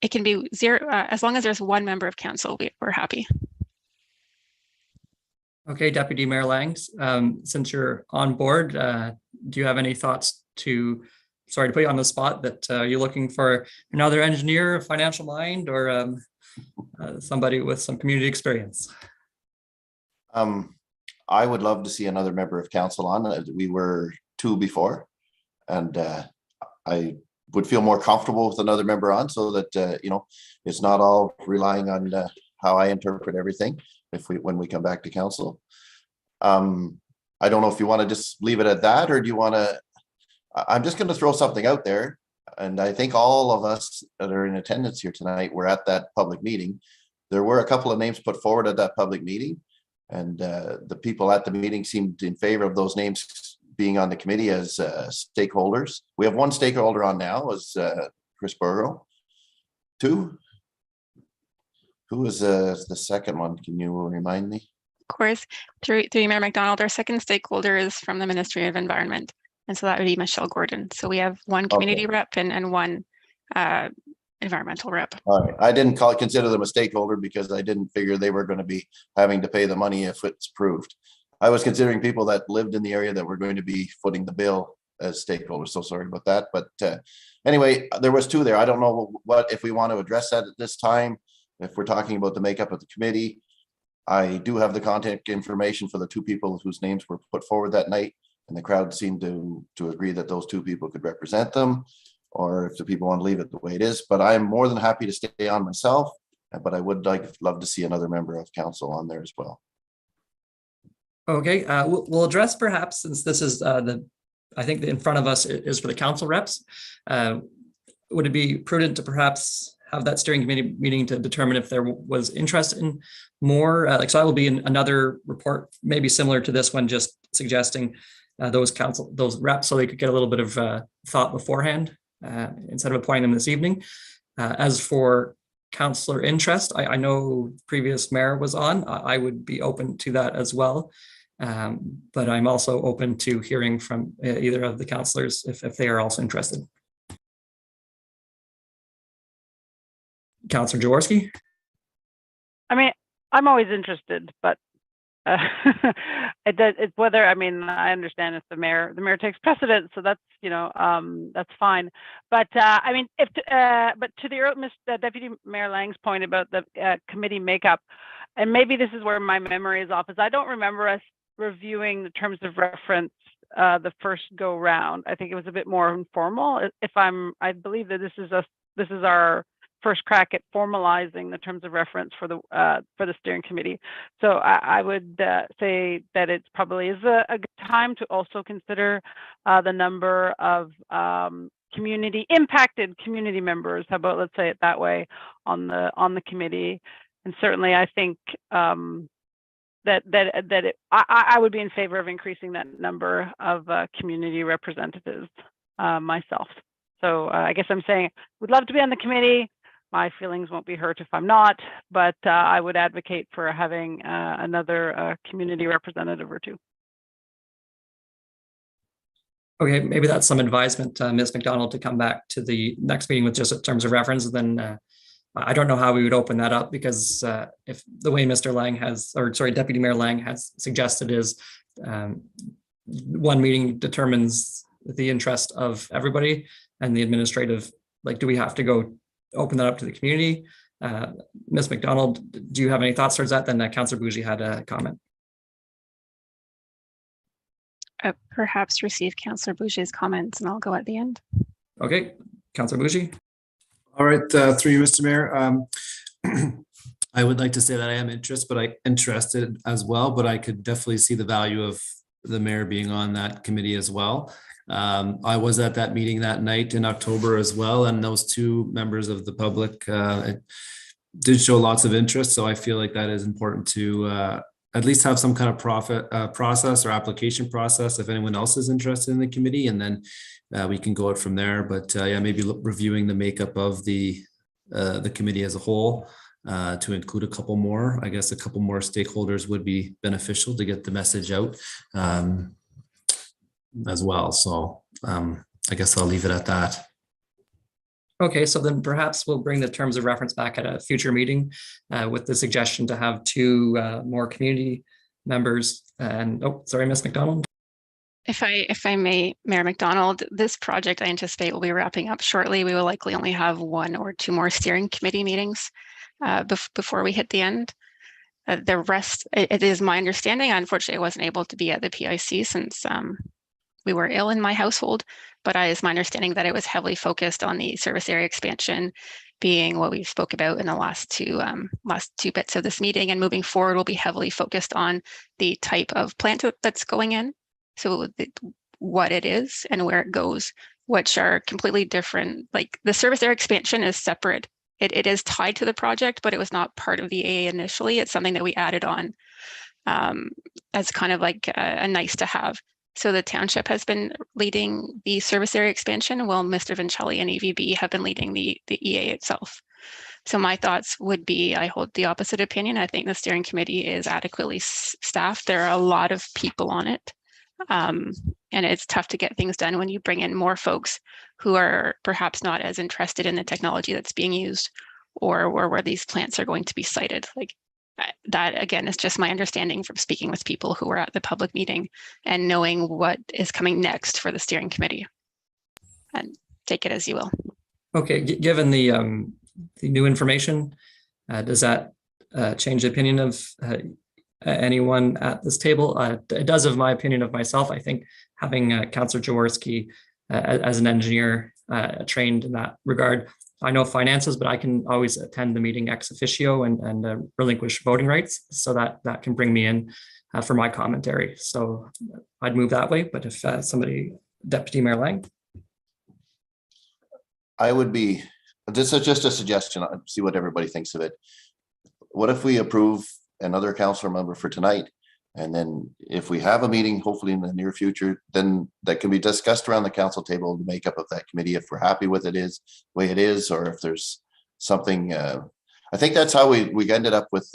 It can be zero, as long as there's one member of council, we're happy. Okay, Deputy Mayor Lang, since you're on board, do you have any thoughts sorry to put you on the spot, that you're looking for another engineer, a financial mind, or somebody with some community experience? I would love to see another member of council on. We were 2 before, and I would feel more comfortable with another member on, so that it's not all relying on how I interpret everything when we come back to council. I don't know if you want to just leave it at that, or do you want to? I'm just going to throw something out there, and I think all of us that are in attendance here tonight were at that public meeting. There were a couple of names put forward at that public meeting, and the people at the meeting seemed in favor of those names being on the committee as stakeholders. We have one stakeholder on now, as Chris Burgo. 2. Who is the second one? Can you remind me? Of course, through Mayor McDonald, our second stakeholder is from the Ministry of Environment, and so that would be Michelle Gordon. So we have one community rep and one environmental rep. All right. I didn't consider them a stakeholder because I didn't figure they were going to be having to pay the money if it's approved. I was considering people that lived in the area that were going to be footing the bill as stakeholders. So sorry about that. But anyway, there was 2 there. I don't know if we want to address that at this time. If we're talking about the makeup of the committee, I do have the contact information for the 2 people whose names were put forward that night, and the crowd seemed to agree that those 2 people could represent them, or if the people want to leave it the way it is. But I'm more than happy to stay on myself, but I would love to see another member of council on there as well. Okay, we'll address, perhaps, since this is I think in front of us is for the council reps. Would it be prudent to perhaps have that steering committee meeting to determine if there was interest in more? So I will be in another report, maybe similar to this one, just suggesting those reps, so they could get a little bit of thought beforehand instead of appointing them this evening. As for councillor interest, I know previous mayor was on. I would be open to that as well. But I'm also open to hearing from either of the councillors if they are also interested. Councillor Jaworski? I mean, I'm always interested, but it's whether, I mean, I understand if the mayor takes precedence, so that's, that's fine. But I mean, but to the Deputy Mayor Lang's point about the committee makeup, and maybe this is where my memory is off, is I don't remember us reviewing the terms of reference the first go round. I think it was a bit more informal. I believe that this is our first crack at formalizing the terms of reference for the steering committee. So I would say that it probably is a good time to also consider the number of impacted community members. How about, let's say it that way, on the committee. And certainly I think I would be in favor of increasing that number of community representatives myself. So I guess I'm saying would love to be on the committee. My feelings won't be hurt if I'm not, but I would advocate for having another community representative or 2. Okay, maybe that's some advisement, Ms. McDonald, to come back to the next meeting with just terms of reference. And then I don't know how we would open that up, because if the way Mr. Lang Deputy Mayor Lang has suggested is one meeting determines the interest of everybody, and the administrative, like, do we have to go open that up to the community? Ms. McDonald, do you have any thoughts towards that? Then Councillor Bougie had a comment. Perhaps receive Councillor Bougier's comments and I'll go at the end. Okay, Councillor Bougie. All right, through you, Mr. Mayor. I would like to say that I am interested as well, but I could definitely see the value of the mayor being on that committee as well. I was at that meeting that night in October as well, and those two members of the public did show lots of interest. So I feel like that is important to at least have some kind of process or application process if anyone else is interested in the committee, and then we can go out from there. But yeah, maybe reviewing the makeup of the committee as a whole to include a couple more. I guess a couple more stakeholders would be beneficial to get the message out as well. So I guess I'll leave it at that. Okay, so then perhaps we'll bring the terms of reference back at a future meeting with the suggestion to have two more community members. And oh, sorry, Ms. McDonald. If I may, Mayor McDonald, this project I anticipate will be wrapping up shortly. We will likely only have 1 or 2 more steering committee meetings before we hit the end. The rest, it is my understanding, unfortunately, I wasn't able to be at the PIC since we were ill in my household, but it's my understanding that it was heavily focused on the service area expansion being what we spoke about in the last two bits of this meeting, and moving forward will be heavily focused on the type of plant that's going in. So what it is and where it goes, which are completely different. Like the service area expansion is separate. It is tied to the project, but it was not part of the AA initially. It's something that we added on as kind of like a nice to have. So the township has been leading the service area expansion, while Mr. Vincelli and EVB have been leading the EA itself. So my thoughts would be, I hold the opposite opinion. I think the steering committee is adequately staffed. There are a lot of people on it. And it's tough to get things done when you bring in more folks who are perhaps not as interested in the technology that's being used or where these plants are going to be sited. Like that, again, is just my understanding from speaking with people who were at the public meeting and knowing what is coming next for the steering committee. And take it as you will. Okay, given the new information, does that change the opinion of anyone at this table? It does of my opinion of myself. I think having Councillor Jaworski as an engineer trained in that regard. I know finances, but I can always attend the meeting ex officio and relinquish voting rights, so that can bring me in for my commentary. So I'd move that way. But if somebody, Deputy Mayor Lang. I would be, this is just a suggestion, I'll see what everybody thinks of it. What if we approve another councillor member for tonight? And then if we have a meeting, hopefully in the near future, then that can be discussed around the council table, the makeup of that committee, if we're happy with it is the way it is, or if there's something, I think that's how we ended up with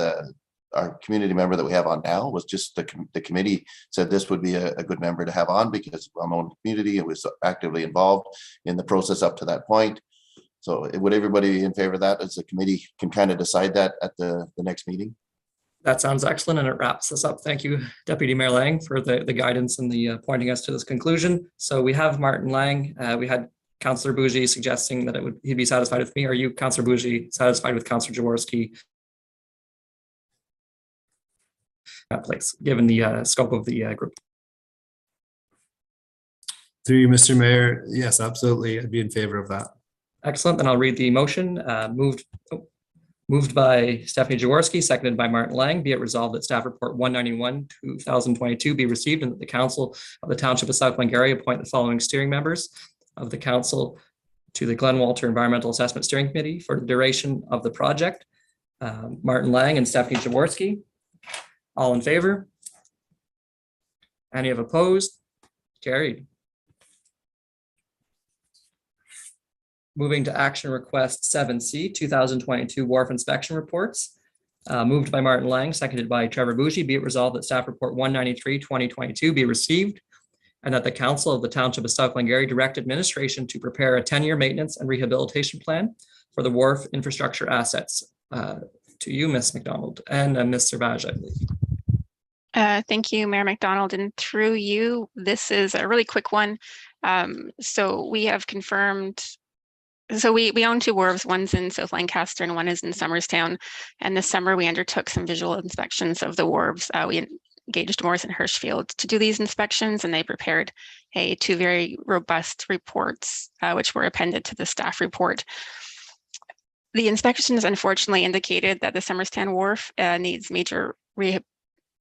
our community member that we have on now, was just the committee said this would be a good member to have on because I'm on the community and was actively involved in the process up to that point. So would everybody be in favor of that, as the committee can kind of decide that at the next meeting? That sounds excellent, and it wraps us up. Thank you, Deputy Mayor Lang, for the guidance and the pointing us to this conclusion. So we have Martin Lang. We had Councillor Bougie suggesting that he'd be satisfied with me. Are you, Councillor Bougie, satisfied with Councillor Jaworski? Place, given the scope of the group. Through you, Mr. Mayor. Yes, absolutely. I'd be in favor of that. Excellent. Then I'll read the motion. Moved by Stephanie Jaworski, seconded by Martin Lang. Be it resolved that staff report 191, 2022 be received, and that the council of the Township of South Glengarry appoint the following steering members of the council to the Glen Walter Environmental Assessment Steering Committee for the duration of the project. Martin Lang and Stephanie Jaworski. All in favor? Any of opposed? Carried. Moving to action request 7C, 2022 wharf inspection reports. Moved by Martin Lang, seconded by Trevor Bougie. Be it resolved that staff report 193, 2022 be received, and that the council of the Township of South Glengarry direct administration to prepare a 10-year maintenance and rehabilitation plan for the wharf infrastructure assets. To you, Ms. McDonald, and Ms. Servage, I believe. Thank you, Mayor McDonald, and through you, this is a really quick one. So we have confirmed, so we own two wharves, one's in South Lancaster and one is in Summerstown. And this summer we undertook some visual inspections of the wharves. We engaged Morrison Hirschfield to do these inspections, and they prepared two very robust reports, which were appended to the staff report. The inspections unfortunately indicated that the Summerstown Wharf needs major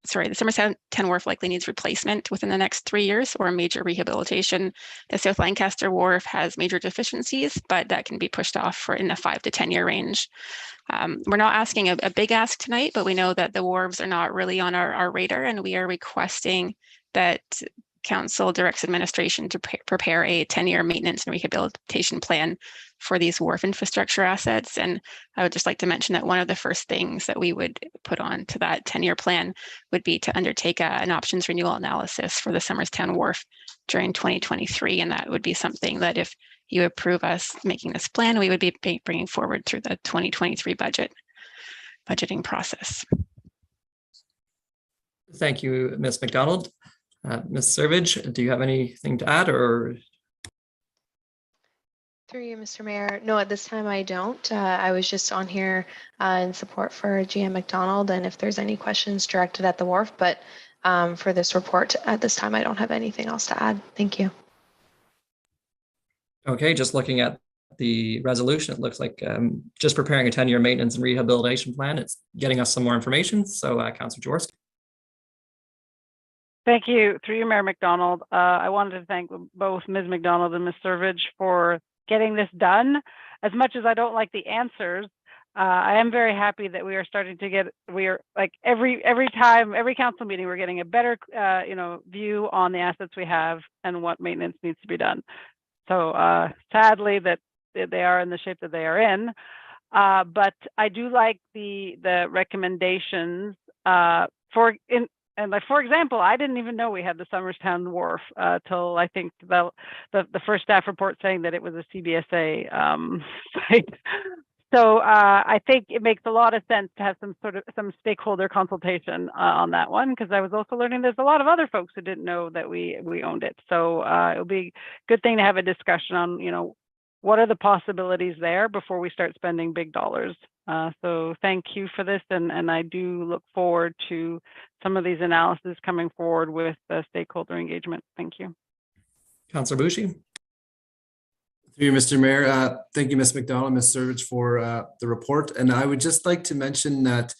the Summerstown Wharf likely needs replacement within the next 3 years or major rehabilitation. The South Lancaster Wharf has major deficiencies, but that can be pushed off for in the 5 to 10 year range. We're not asking a big ask tonight, but we know that the wharves are not really on our radar, and we are requesting that Council directs administration to prepare a 10-year maintenance and rehabilitation plan for these wharf infrastructure assets. And I would just like to mention that one of the first things that we would put on to that 10-year plan would be to undertake an options renewal analysis for the Summerstown Wharf during 2023. And that would be something that if you approve us making this plan, we would be bringing forward through the 2023 budgeting process. Thank you, Ms. McDonald. Ms. Servage, do you have anything to add, or? Through you, Mr. Mayor. No, at this time I don't. I was just on here in support for GM McDonald, and if there's any questions directed at the wharf, but for this report at this time, I don't have anything else to add. Thank you. Okay, just looking at the resolution, it looks like just preparing a 10-year maintenance and rehabilitation plan. It's getting us some more information. So Councillor Jaworski. Thank you. Through you, Mayor McDonald. I wanted to thank both Ms. McDonald and Ms. Servage for getting this done. As much as I don't like the answers, I am very happy that we are starting to get, we are like every time, every council meeting, we're getting a better, view on the assets we have and what maintenance needs to be done. So sadly that they are in the shape that they are in, but I do like the recommendations for example, I didn't even know we had the Summerstown Wharf till I think the first staff report saying that it was a CBSA site. So I think it makes a lot of sense to have some stakeholder consultation on that one, because I was also learning there's a lot of other folks who didn't know that we owned it. So it'll be a good thing to have a discussion on, what are the possibilities there before we start spending big dollars. So thank you for this, and I do look forward to some of these analyses coming forward with stakeholder engagement. Thank you. Councillor Bucci. Through you, Mr. Mayor. Thank you, Ms. McDonald, Ms. Servage, for the report. And I would just like to mention that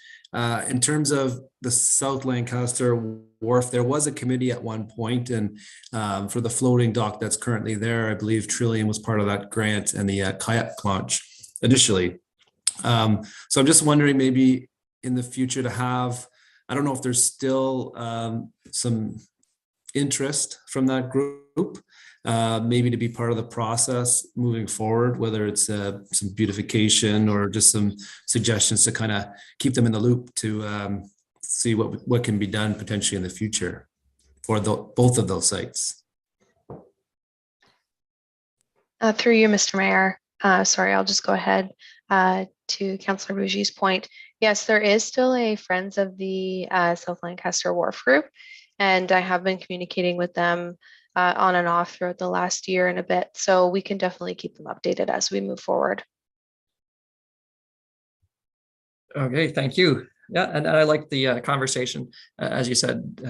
in terms of the South Lancaster Wharf, there was a committee at one point, and for the floating dock that's currently there, I believe Trillium was part of that grant and the kayak launch initially. So I'm just wondering, maybe in the future to have, I don't know if there's still some interest from that group, maybe to be part of the process moving forward, whether it's some beautification or just some suggestions to kind of keep them in the loop to see what can be done potentially in the future for both of those sites. Through you, Mr. Mayor. Sorry, I'll just go ahead to Councillor Bougie's point. Yes, there is still a Friends of the South Lancaster Wharf group, and I have been communicating with them on and off throughout the last year and a bit. So we can definitely keep them updated as we move forward. Okay, thank you. Yeah, and I like the conversation. As you said,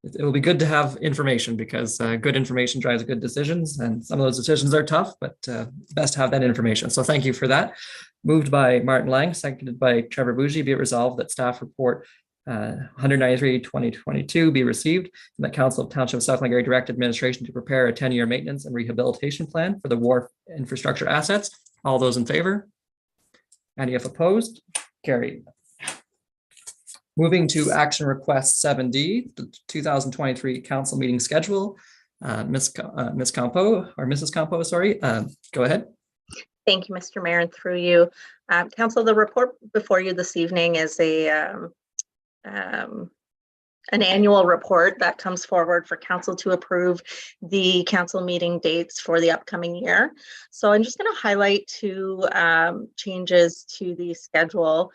it will be good to have information, because good information drives good decisions, and some of those decisions are tough, but best to have that information. So thank you for that. Moved by Martin Lang, seconded by Trevor Bougie. Be it resolved that staff report 193/2022 be received, and that Council of Township of South Glengarry direct administration to prepare a 10-year maintenance and rehabilitation plan for the wharf infrastructure assets. All those in favor? Any opposed? Carried. Moving to action request 7D, the 2023 council meeting schedule. Ms. Campo, or Mrs. Campo, sorry, go ahead. Thank you, Mr. Mayor, and through you. Council, the report before you this evening is an annual report that comes forward for council to approve the council meeting dates for the upcoming year. So I'm just going to highlight two changes to the schedule.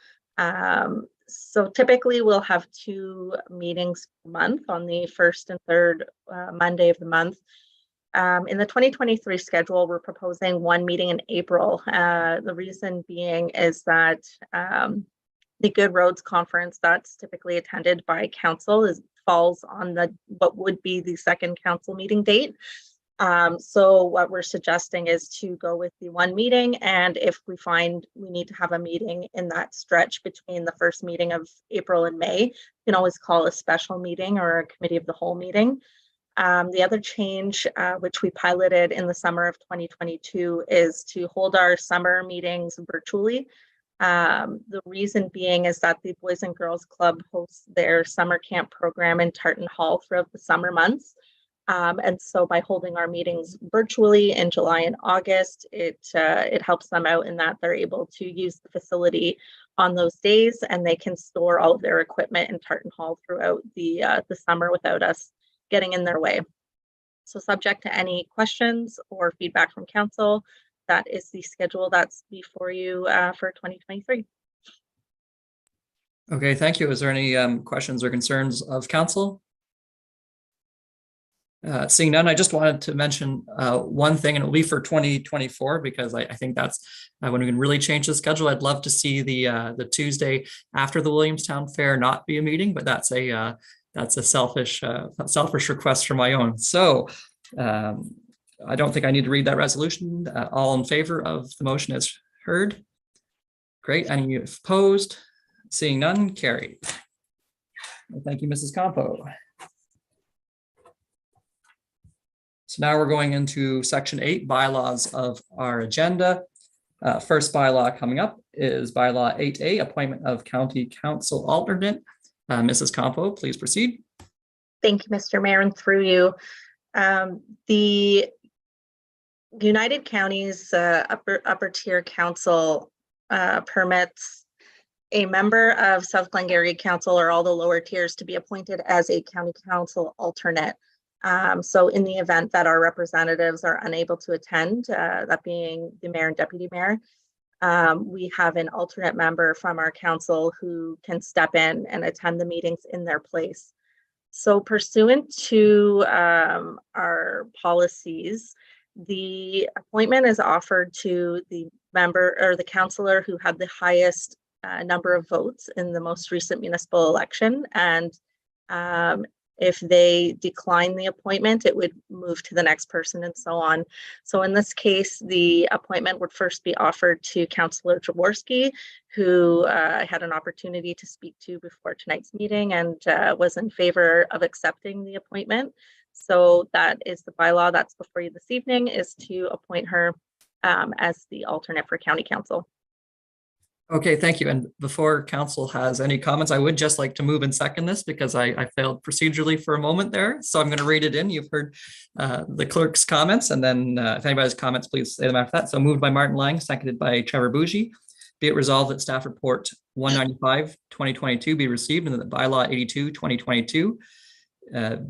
So typically we'll have 2 meetings a month on the first and third Monday of the month. In the 2023 schedule, we're proposing 1 meeting in April. The reason being is that the Good Roads Conference that's typically attended by council falls on what would be the second council meeting date. So what we're suggesting is to go with the 1 meeting, and if we find we need to have a meeting in that stretch between the first meeting of April and May, you can always call a special meeting or a committee of the whole meeting. The other change, which we piloted in the summer of 2022, is to hold our summer meetings virtually. The reason being is that the Boys and Girls Club hosts their summer camp program in Tartan Hall throughout the summer months. And so by holding our meetings virtually in July and August, it helps them out in that they're able to use the facility on those days, and they can store all of their equipment in Tartan Hall throughout the summer without us getting in their way. So subject to any questions or feedback from council, that is the schedule that's before you for 2023. Okay, thank you. Is there any questions or concerns of council? Seeing none, I just wanted to mention one thing, and it'll be for 2024, because I think that's when we can really change the schedule. I'd love to see the Tuesday after the Williamstown Fair not be a meeting, but that's a selfish request for my own. So I don't think I need to read that resolution. All in favor of the motion as heard? Great. Any opposed? Seeing none, carried. Thank you, Mrs. Campo. So now we're going into section 8, bylaws of our agenda. First bylaw coming up is bylaw 8A, appointment of county council alternate. Mrs. Campo, please proceed. Thank you, Mr. Mayor, and through you. The United Counties upper tier council permits a member of South Glengarry Council or all the lower tiers to be appointed as a county council alternate. So in the event that our representatives are unable to attend, that being the mayor and deputy mayor, we have an alternate member from our council who can step in and attend the meetings in their place. So pursuant to our policies, the appointment is offered to the member or the councillor who had the highest number of votes in the most recent municipal election. And if they decline the appointment, it would move to the next person and so on. So in this case, the appointment would first be offered to Councillor Jaworski, who I had an opportunity to speak to before tonight's meeting and was in favor of accepting the appointment. So that is the bylaw that's before you this evening, is to appoint her as the alternate for county council. Okay, thank you. And before council has any comments, I would just like to move and second this because I failed procedurally for a moment there. So I'm going to read it in. You've heard the clerk's comments, and then if anybody has comments, please say them after that. So moved by Martin Lang, seconded by Trevor Bougie. Be it resolved that staff report 195/2022 be received, and that bylaw 82/2022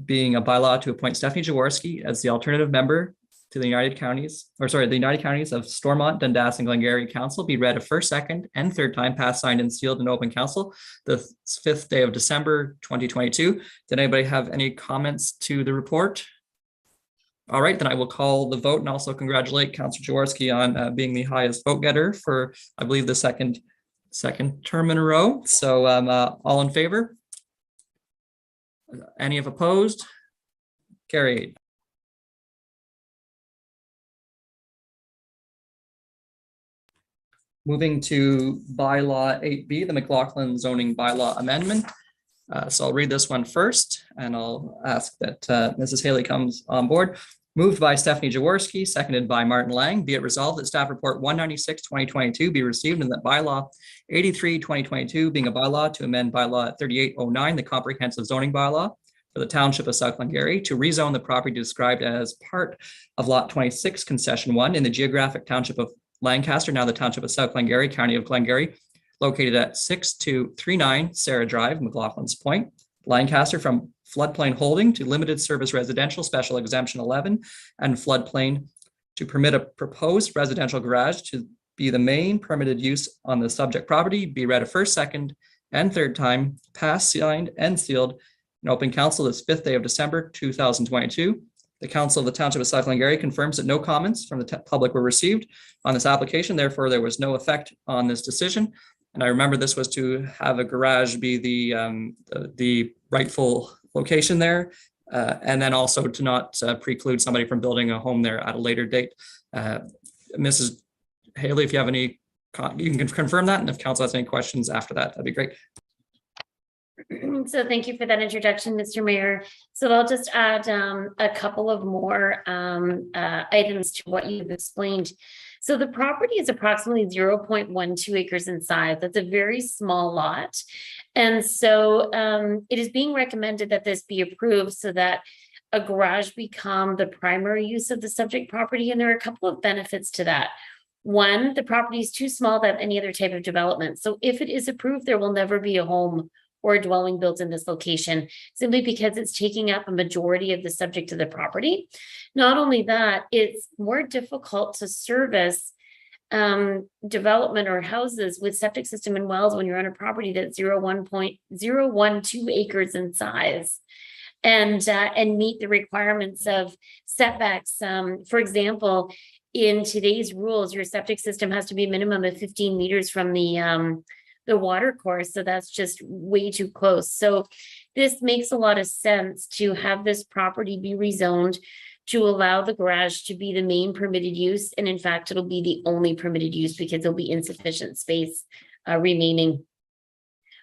being a bylaw to appoint Stephanie Jaworski as the alternative member to the United Counties of Stormont, Dundas, and Glengarry Council be read a first, second, and third time, passed, signed, and sealed in open council the 5th day of December 2022. Did anybody have any comments to the report? All right, then I will call the vote and also congratulate Councillor Jaworski on being the highest vote getter for, I believe, the second term in a row. So all in favor? Any of opposed? Carried. Moving to bylaw 8B, the McLaughlin zoning bylaw amendment. So I'll read this one first, and I'll ask that Mrs. Haley comes on board. Moved by Stephanie Jaworski, seconded by Martin Lang. Be it resolved that staff report 196/2022 be received, and that bylaw 83/2022 being a bylaw to amend bylaw 3809, the comprehensive zoning bylaw for the township of South Glengarry, to rezone the property described as part of lot 26 concession 1 in the geographic township of Lancaster, now the township of South Glengarry, county of Glengarry, located at 6239 Sarah Drive, McLaughlin's Point, Lancaster, from floodplain holding to limited service residential special exemption 11 and floodplain, to permit a proposed residential garage to be the main permitted use on the subject property, be read a first, second, and third time, passed, signed, and sealed in open council this 5th day of December 2022. The Council of the Township of South Glengarry confirms that no comments from the public were received on this application. Therefore, there was no effect on this decision. And I remember this was to have a garage be the rightful location there. And then also to not preclude somebody from building a home there at a later date. Mrs. Haley, if you have any, you can confirm that. And if council has any questions after that, that'd be great. So thank you for that introduction, Mr. Mayor. So I'll just add a couple of more items to what you've explained. So the property is approximately 0.12 acres in size. That's a very small lot. And so it is being recommended that this be approved so that a garage become the primary use of the subject property. And there are a couple of benefits to that. One, the property is too small to have any other type of development. So if it is approved, there will never be a home or a dwelling built in this location, simply because it's taking up a majority of the subject of the property. Not only that, it's more difficult to service development or houses with septic system and wells when you're on a property that's 0.012 acres in size, and meet the requirements of setbacks. For example, in today's rules, your septic system has to be a minimum of 15 meters from the water course. So that's just way too close. So this makes a lot of sense to have this property be rezoned to allow the garage to be the main permitted use. And in fact, it'll be the only permitted use because there'll be insufficient space remaining.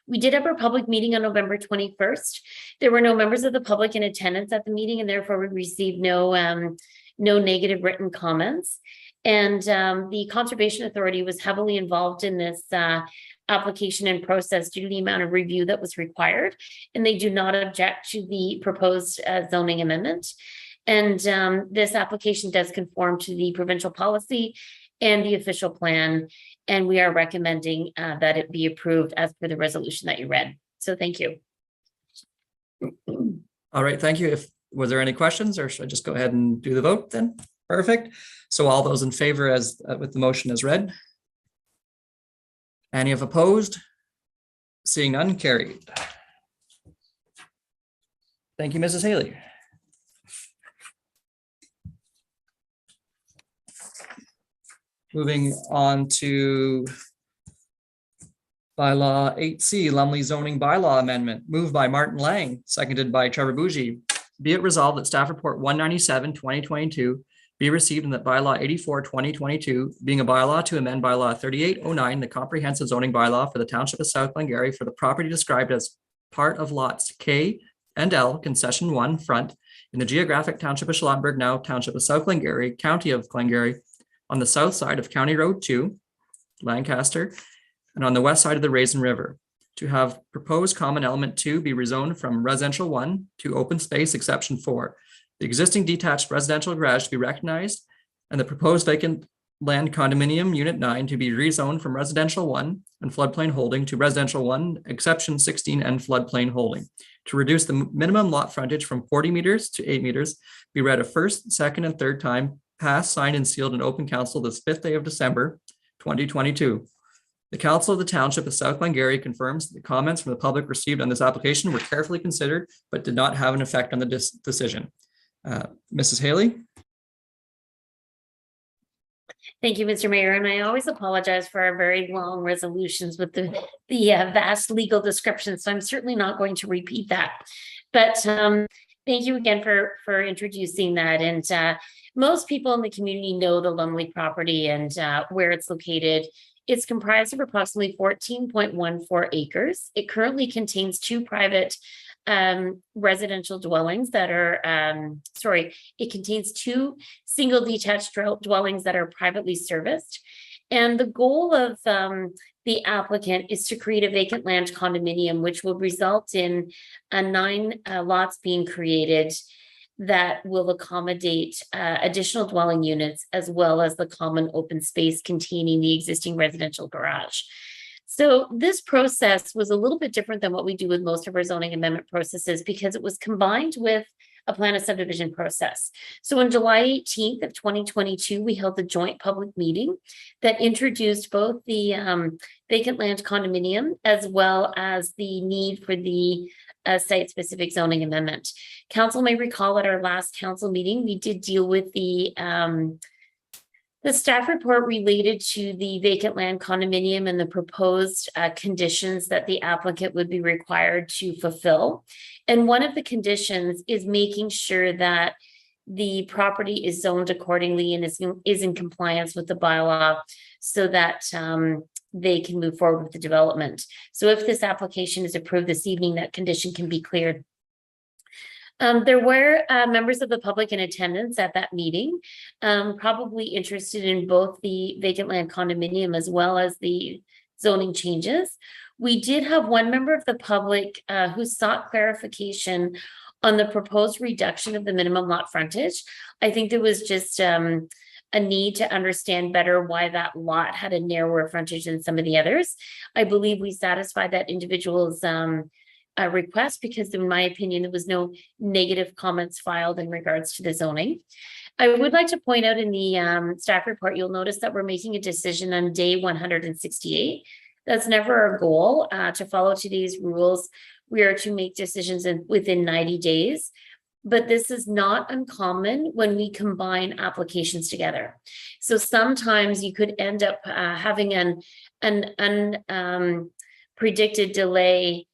We did have our public meeting on November 21st. There were no members of the public in attendance at the meeting, and therefore we received no negative written comments. And the Conservation Authority was heavily involved in this application and process due to the amount of review that was required. And they do not object to the proposed zoning amendment. And this application does conform to the provincial policy and the official plan. And we are recommending that it be approved as per the resolution that you read. So thank you. All right, thank you. Was there any questions, or should I just go ahead and do the vote then? Perfect. So all those in favor as with the motion as read? Any of opposed? Seeing none, carried. Thank you, Mrs. Haley. Moving on to bylaw 8C, Lumley zoning bylaw amendment, moved by Martin Lang, seconded by Trevor Bougie. Be it resolved that staff report 197, 2022 be received, and that bylaw 84, 2022, being a bylaw to amend bylaw 3809, the comprehensive zoning bylaw for the township of South Glengarry for the property described as part of lots K and L, concession 1 front in the geographic township of Schlottenburg, now township of South Glengarry, county of Glengarry, on the south side of County Road 2, Lancaster, and on the west side of the Raisin River, to have proposed common element 2 be rezoned from residential 1 to open space exception 4. The existing detached residential garage to be recognized, and the proposed vacant land condominium unit 9 to be rezoned from residential 1 and floodplain holding to residential 1 exception 16 and floodplain holding. To reduce the minimum lot frontage from 40 meters to 8 meters, be read a first, second, and third time, passed, signed, and sealed in open council this 5th day of December, 2022. The Council of the Township of South Glengarry confirms the comments from the public received on this application were carefully considered, but did not have an effect on the decision. Mrs. Haley? Thank you, Mr. Mayor. And I always apologize for our very long resolutions with the vast legal description. So I'm certainly not going to repeat that. But thank you again for introducing that. And most people in the community know the Lumley property and where it's located. It's comprised of approximately 14.14 acres. It currently contains 2 private residential dwellings that are, it contains 2 single detached dwellings that are privately serviced. And the goal of the applicant is to create a vacant land condominium, which will result in 9 lots being created that will accommodate additional dwelling units, as well as the common open space containing the existing residential garage. So this process was a little bit different than what we do with most of our zoning amendment processes, because it was combined with a plan of subdivision process. So on July 18th of 2022, we held a joint public meeting that introduced both the vacant land condominium as well as the need for the site-specific zoning amendment. Council may recall at our last council meeting, we did deal with the staff report related to the vacant land condominium and the proposed conditions that the applicant would be required to fulfill. And one of the conditions is making sure that the property is zoned accordingly and is in compliance with the bylaw so that they can move forward with the development. So if this application is approved this evening, that condition can be cleared. There were members of the public in attendance at that meeting, probably interested in both the vacant land condominium as well as the zoning changes. We did have one member of the public who sought clarification on the proposed reduction of the minimum lot frontage. I think there was just a need to understand better why that lot had a narrower frontage than some of the others. I believe we satisfied that individual's request because in my opinion, there was no negative comments filed in regards to the zoning. I would like to point out in the staff report, you'll notice that we're making a decision on day 168. That's never our goal. To follow today's rules, we are to make decisions within 90 days. But this is not uncommon when we combine applications together. So sometimes you could end up having an unpredicted delay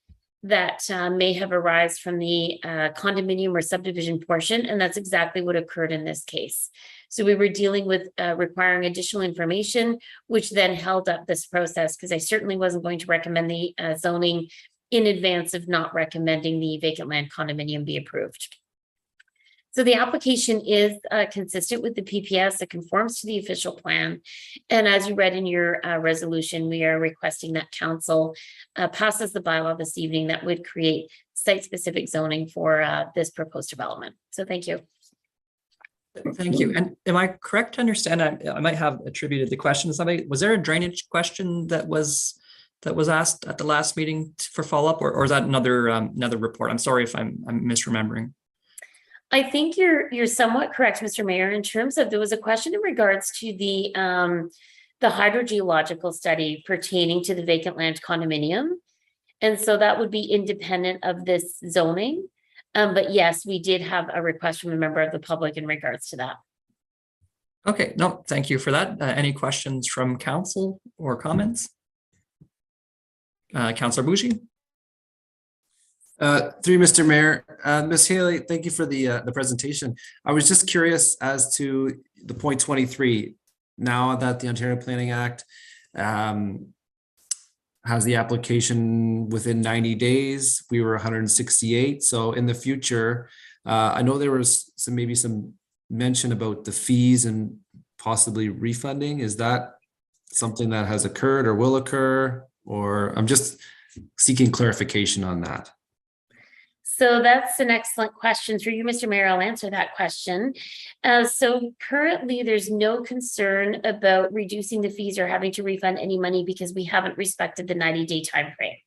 that may have arisen from the condominium or subdivision portion, and that's exactly what occurred in this case. So we were dealing with requiring additional information, which then held up this process because I certainly wasn't going to recommend the zoning in advance of not recommending the vacant land condominium be approved. So the application is consistent with the PPS. It conforms to the official plan. And as you read in your resolution, we are requesting that council passes the bylaw this evening that would create site-specific zoning for this proposed development. So thank you. Thank you. And am I correct to understand, I might have attributed the question to somebody, was there a drainage question that was asked at the last meeting for follow-up, or is that another report? I'm sorry if I'm misremembering. I think you're somewhat correct, Mr. Mayor, in terms of there was a question in regards to the hydrogeological study pertaining to the vacant land condominium. And so that would be independent of this zoning. But yes, we did have a request from a member of the public in regards to that. Okay, no, thank you for that. Any questions from council or comments? Councillor Bougie? Through Mr. Mayor, Ms. Haley, thank you for the presentation. I was just curious as to the point 23. Now that the Ontario Planning Act has the application within 90 days, we were 168. So in the future, I know there was maybe some mention about the fees and possibly refunding. Is that something that has occurred or will occur? Or I'm just seeking clarification on that. So that's an excellent question. Through you, Mr. Mayor, I'll answer that question. So currently, there's no concern about reducing the fees or having to refund any money because we haven't respected the 90-day timeframe.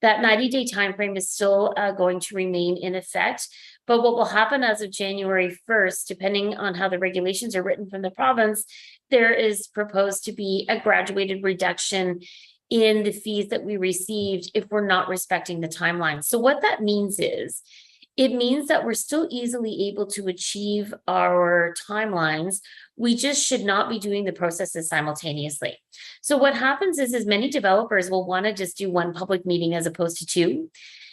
That 90-day timeframe is still going to remain in effect. But what will happen as of January 1st, depending on how the regulations are written from the province, there is proposed to be a graduated reduction in the fees that we received if we're not respecting the timeline. So what that means is, it means that we're still easily able to achieve our timelines. We just should not be doing the processes simultaneously. So what happens is many developers will want to just do one public meeting as opposed to two.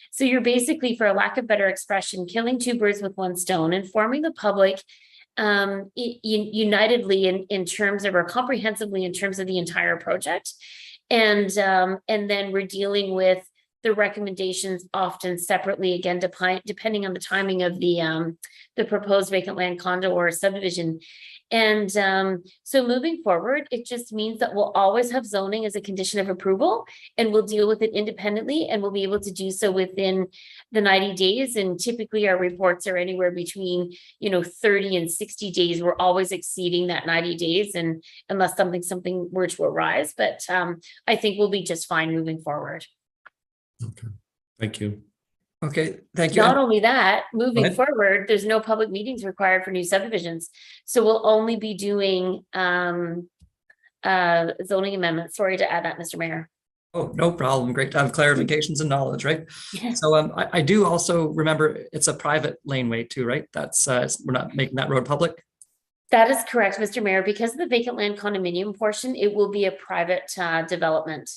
So you're basically, for a lack of better expression, killing two birds with one stone, informing the public unitedly in terms of, or comprehensively in terms of the entire project. And then we're dealing with the recommendations often separately, again, depending on the timing of the proposed vacant land condo or subdivision. And so moving forward, it just means that we'll always have zoning as a condition of approval, and we'll deal with it independently, and we'll be able to do so within the 90 days. And typically our reports are anywhere between 30 and 60 days. We're always exceeding that 90 days, and unless something were to arise, but I think we'll be just fine moving forward. Okay, thank you. Okay, thank you. Not only that, moving ahead. forward, there's no public meetings required for new subdivisions. So we'll only be doing zoning amendments. Sorry to add that, Mr. Mayor. Oh, no problem. Great to have clarifications and knowledge, right? Yeah. So I do also remember it's a private laneway too, right? That's we're not making that road public. That is correct, Mr. Mayor. Because of the vacant land condominium portion, it will be a private development.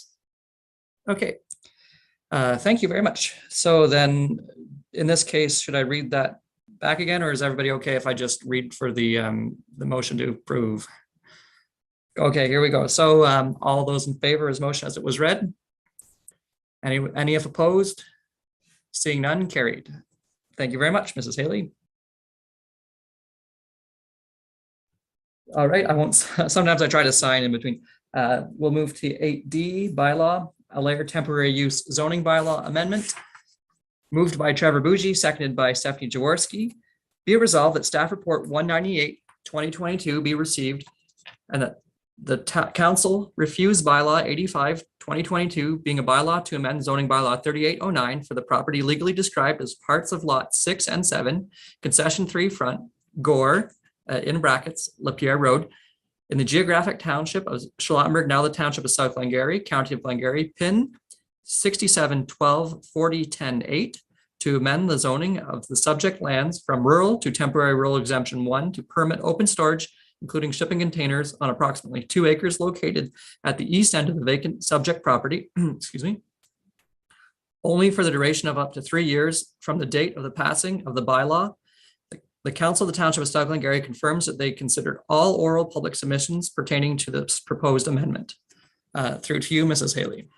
Okay. Thank you very much. So then, in this case, should I read that back again, or is everybody okay if I just read for the motion to approve? Okay, here we go. So all those in favor of his motion as it was read? Any if opposed? Seeing none, carried. Thank you very much, Mrs. Haley. All right, I won't, sometimes I try to sign in between. We'll move to 8D bylaw, a layer temporary use zoning bylaw amendment. Moved by Trevor Bougie, seconded by Stephanie Jaworski. Be it resolved that staff report 198, 2022 be received and that the council refuse bylaw 85, 2022 being a bylaw to amend zoning bylaw 3809 for the property legally described as parts of lot 6 and 7, concession 3 front, Gore, in brackets, Lapierre Road, in the geographic township of Charlottenburg, now the township of South Glengarry, county of Glengarry, pin 67124010-8 to amend the zoning of the subject lands from rural to temporary rural exemption 1 to permit open storage, including shipping containers on approximately 2 acres located at the east end of the vacant subject property, excuse me, only for the duration of up to 3 years from the date of the passing of the bylaw. The council of the township of South Glengarry confirms that they considered all oral public submissions pertaining to this proposed amendment. Through to you, Mrs. Haley.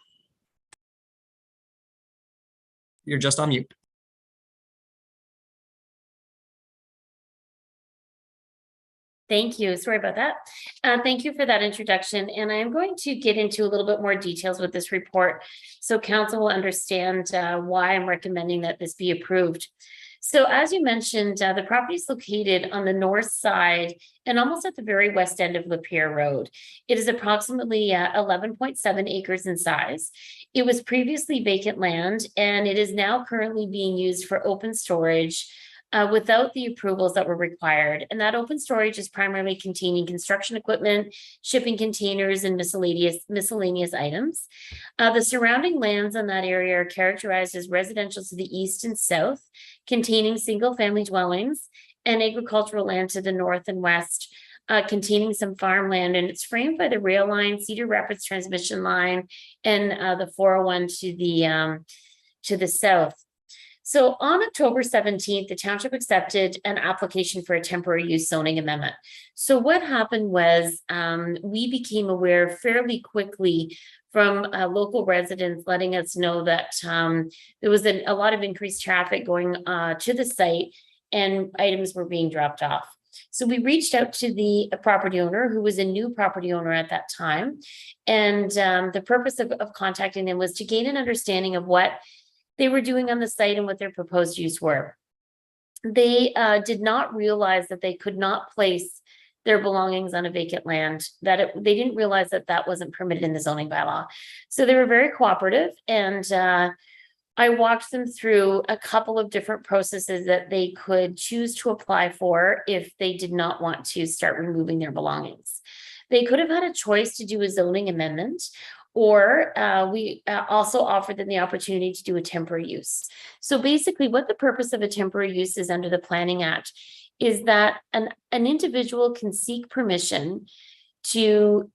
You're just on mute. Thank you. Sorry about that. Thank you for that introduction. And I am going to get into a little bit more details with this report so council will understand why I'm recommending that this be approved. So as you mentioned, the property is located on the north side and almost at the very west end of Lapierre Road. It is approximately 11.7 acres in size. It was previously vacant land and it is now currently being used for open storage without the approvals that were required. And that open storage is primarily containing construction equipment, shipping containers, and miscellaneous items. The surrounding lands on that area are characterized as residential to the east and south, containing single-family dwellings, and agricultural land to the north and west, containing some farmland. And it's framed by the rail line, Cedar Rapids transmission line, and the 401 to the south. So on October 17th, the township accepted an application for a temporary use zoning amendment. So what happened was we became aware fairly quickly from local residents letting us know that there was a lot of increased traffic going to the site and items were being dropped off. So we reached out to the property owner, who was a new property owner at that time. And the purpose of contacting them was to gain an understanding of what they were doing on the site and what their proposed use were. They did not realize that they could not place their belongings on a vacant land, they didn't realize that that wasn't permitted in the zoning bylaw. So they were very cooperative, and I walked them through a couple of different processes that they could choose to apply for if they did not want to start removing their belongings. They could have had a choice to do a zoning amendment, or we also offered them the opportunity to do a temporary use. So basically what the purpose of a temporary use is under the Planning Act is that an individual can seek permission to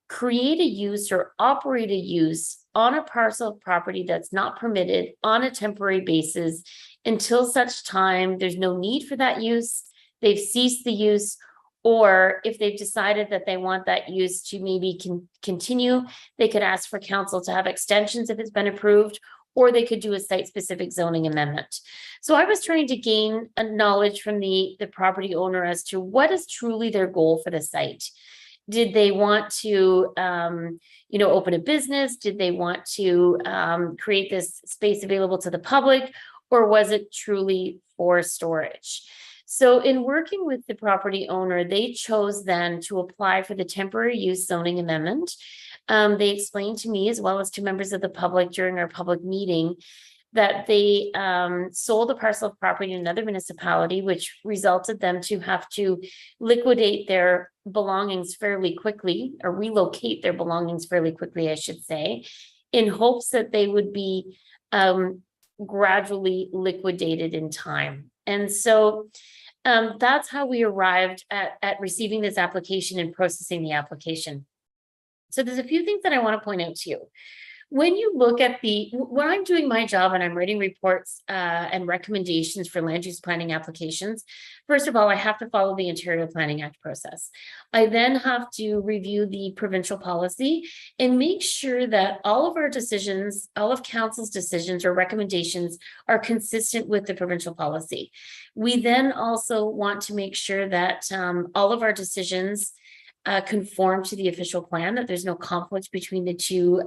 create a use or operate a use on a parcel of property that's not permitted on a temporary basis until such time there's no need for that use, they've ceased the use, or if they've decided that they want that use to maybe continue, they could ask for council to have extensions if it's been approved, or they could do a site-specific zoning amendment. So I was trying to gain a knowledge from the property owner as to what is truly their goal for the site. Did they want to, open a business? Did they want to create this space available to the public, or was it truly for storage? So in working with the property owner, they chose then to apply for the temporary use zoning amendment. They explained to me, as well as to members of the public during our public meeting, that they sold a parcel of property in another municipality, which resulted them to have to liquidate their belongings fairly quickly, or relocate their belongings fairly quickly, I should say, in hopes that they would be gradually liquidated in time. And so that's how we arrived at receiving this application and processing the application. So there's a few things that I want to point out to you. When you look at when I'm doing my job and I'm writing reports and recommendations for land use planning applications, first of all, I have to follow the Ontario Planning Act process. I then have to review the provincial policy and make sure that all of our decisions, all of council's decisions or recommendations are consistent with the provincial policy. We then also want to make sure that all of our decisions conform to the official plan, that there's no conflict between the two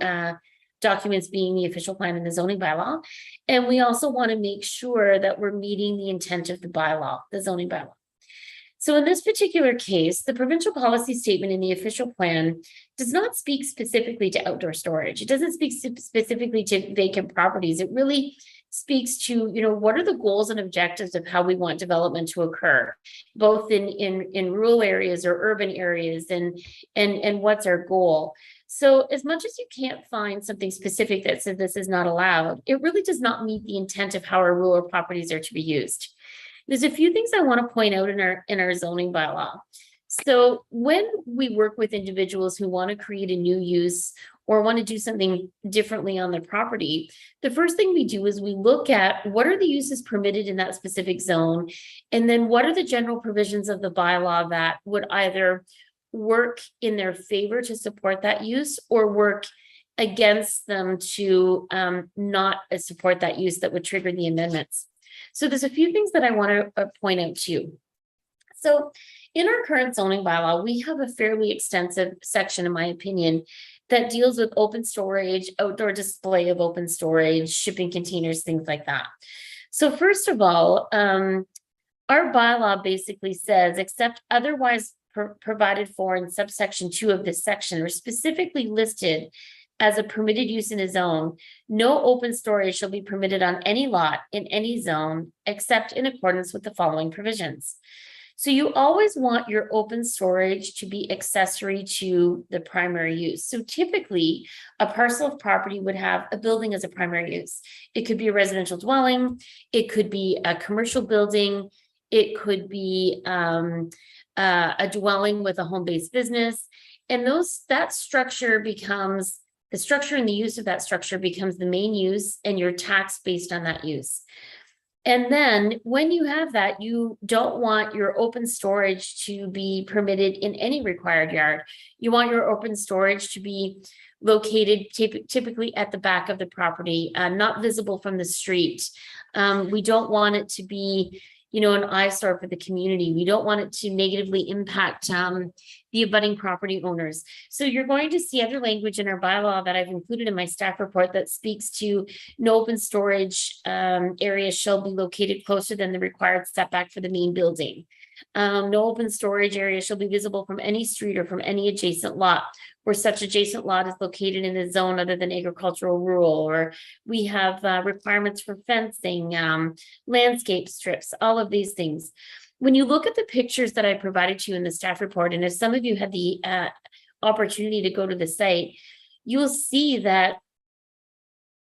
documents being the official plan and the zoning bylaw. And we also want to make sure that we're meeting the intent of the bylaw, the zoning bylaw. So in this particular case, the provincial policy statement in the official plan does not speak specifically to outdoor storage. It doesn't speak specifically to vacant properties. It really speaks to, what are the goals and objectives of how we want development to occur, both in rural areas or urban areas, and what's our goal. So as much as you can't find something specific that says this is not allowed, it really does not meet the intent of how our rural properties are to be used. There's a few things I want to point out in our zoning bylaw. So when we work with individuals who want to create a new use or want to do something differently on their property, the first thing we do is we look at what are the uses permitted in that specific zone, and then what are the general provisions of the bylaw that would either work in their favor to support that use or work against them to not support that use that would trigger the amendments. So there's a few things that I want to point out to you. So in our current zoning bylaw, we have a fairly extensive section, in my opinion, that deals with open storage, outdoor display of open storage, shipping containers, things like that. So first of all, our bylaw basically says, except otherwise provided for in subsection 2 of this section, or specifically listed as a permitted use in a zone, no open storage shall be permitted on any lot in any zone, except in accordance with the following provisions. So you always want your open storage to be accessory to the primary use. So typically, a parcel of property would have a building as a primary use. It could be a residential dwelling, it could be a commercial building, it could be a dwelling with a home-based business, and that structure becomes the structure, and the use of that structure becomes the main use, and you're taxed based on that use. And then when you have that, you don't want your open storage to be permitted in any required yard. You want your open storage to be located typically at the back of the property, not visible from the street. We don't want it to be, an eyesore for the community. We don't want it to negatively impact the abutting property owners. So you're going to see other language in our bylaw that I've included in my staff report that speaks to no open storage areas shall be located closer than the required setback for the main building. No open storage area shall be visible from any street or from any adjacent lot where such adjacent lot is located in a zone other than agricultural rural, or we have requirements for fencing, landscape strips, all of these things. When you look at the pictures that I provided to you in the staff report, and if some of you had the opportunity to go to the site, you will see that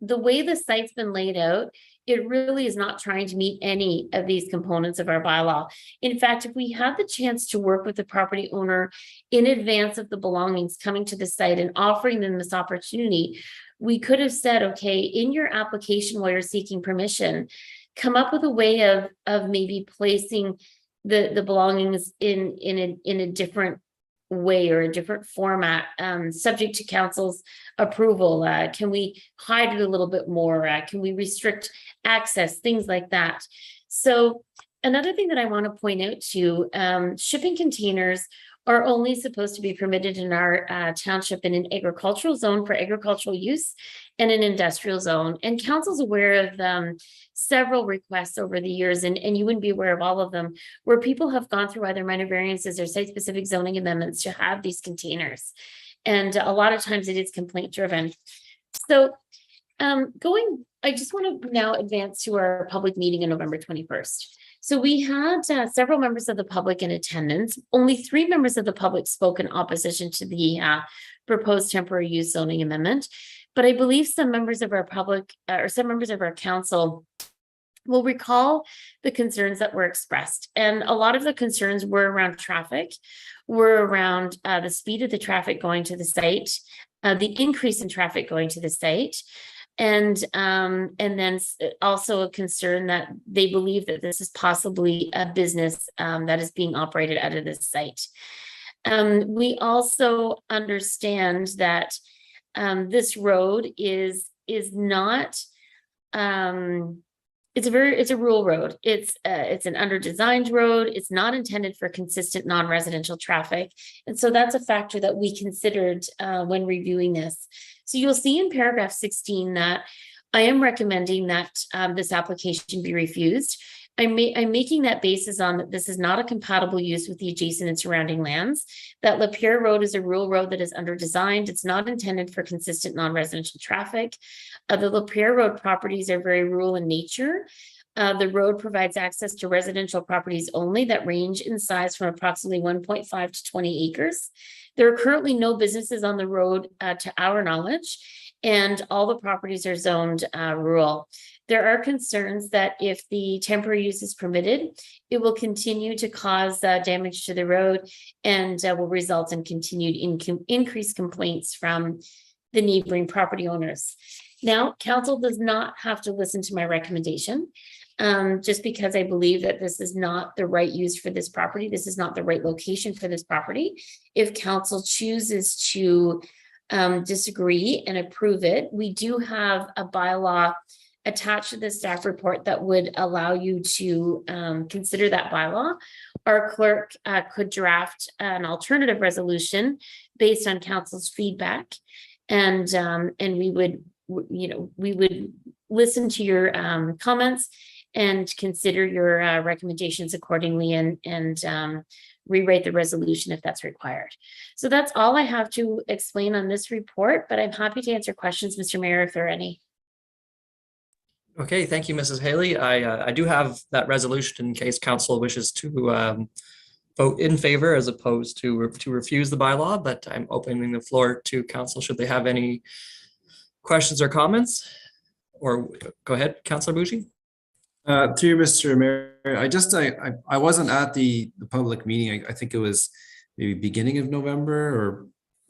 the way the site's been laid out, it really is not trying to meet any of these components of our bylaw. In fact, if we had the chance to work with the property owner in advance of the belongings coming to the site and offering them this opportunity, we could have said, okay, in your application while you're seeking permission, come up with a way of maybe placing the belongings in a different way or a different format, subject to council's approval. Can we hide it a little bit more? Can we restrict access? Things like that. So another thing that I want to point out to, shipping containers are only supposed to be permitted in our township in an agricultural zone for agricultural use and an industrial zone. And council's aware of several requests over the years, and you wouldn't be aware of all of them, where people have gone through either minor variances or site-specific zoning amendments to have these containers. And a lot of times it is complaint driven. So I just want to now advance to our public meeting on November 21st. So we had several members of the public in attendance. Only 3 members of the public spoke in opposition to the proposed temporary use zoning amendment. But I believe some members of our public or some members of our council will recall the concerns that were expressed. And a lot of the concerns were around traffic, were around the speed of the traffic going to the site, the increase in traffic going to the site, and then also a concern that they believe that this is possibly a business that is being operated out of this site. We also understand that this road is not it's a rural road. It's an under-designed road. It's not intended for consistent non-residential traffic. And so that's a factor that we considered when reviewing this. So you'll see in paragraph 16 that I am recommending that this application be refused. I'm making that basis on that this is not a compatible use with the adjacent and surrounding lands, that Lapeer Road is a rural road that is under-designed. It's not intended for consistent non-residential traffic. The Lapeer Road properties are very rural in nature. The road provides access to residential properties only that range in size from approximately 1.5 to 20 acres. There are currently no businesses on the road to our knowledge, and all the properties are zoned rural. There are concerns that if the temporary use is permitted, it will continue to cause damage to the road and will result in continued increased complaints from the neighboring property owners. Now, council does not have to listen to my recommendation. Just because I believe that this is not the right use for this property. This is not the right location for this property. If council chooses to disagree and approve it, we do have a bylaw attached to the staff report that would allow you to consider that bylaw. Our clerk could draft an alternative resolution based on council's feedback, and we would, we would listen to your comments and consider your recommendations accordingly, and rewrite the resolution if that's required. So that's all I have to explain on this report, but I'm happy to answer questions, Mr. Mayor, if there are any. Okay, thank you, Mrs. Haley. I do have that resolution in case council wishes to vote in favor as opposed to refuse the bylaw, but I'm opening the floor to council should they have any questions or comments. Or go ahead, Councillor Bougie. Through you, Mr. Mayor, I wasn't at the public meeting. I think it was maybe beginning of November,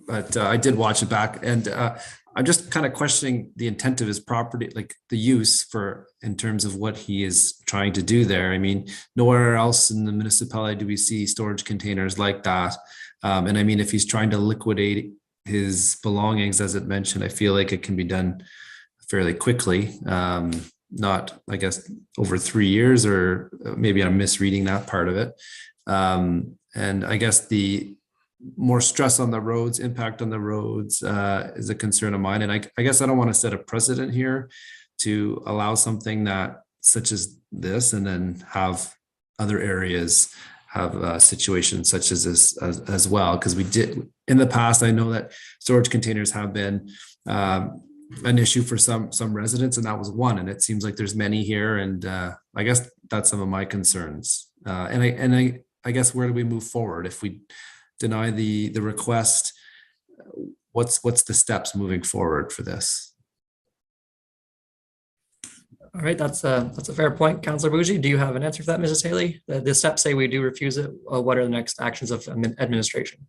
but I did watch it back, and I'm just kind of questioning the intent of his property, like the use for in terms of what he is trying to do there. I mean, nowhere else in the municipality do we see storage containers like that. And I mean, if he's trying to liquidate his belongings, as it mentioned, I feel like it can be done fairly quickly. Not, I guess, over 3 years, or maybe I'm misreading that part of it. And I guess the more stress on the roads, impact on the roads is a concern of mine. And I guess I don't want to set a precedent here to allow something that such as this, and then have other areas have situations such as this as well. Because we did in the past, I know that storage containers have been an issue for some residents, and that was one. And it seems like there's many here, and I guess that's some of my concerns. And I guess where do we move forward if we deny the request? What's the steps moving forward for this? All right, that's a fair point, Councillor Bougie. Do you have an answer for that, Mrs. Haley? The steps say we do refuse it. What are the next actions of administration?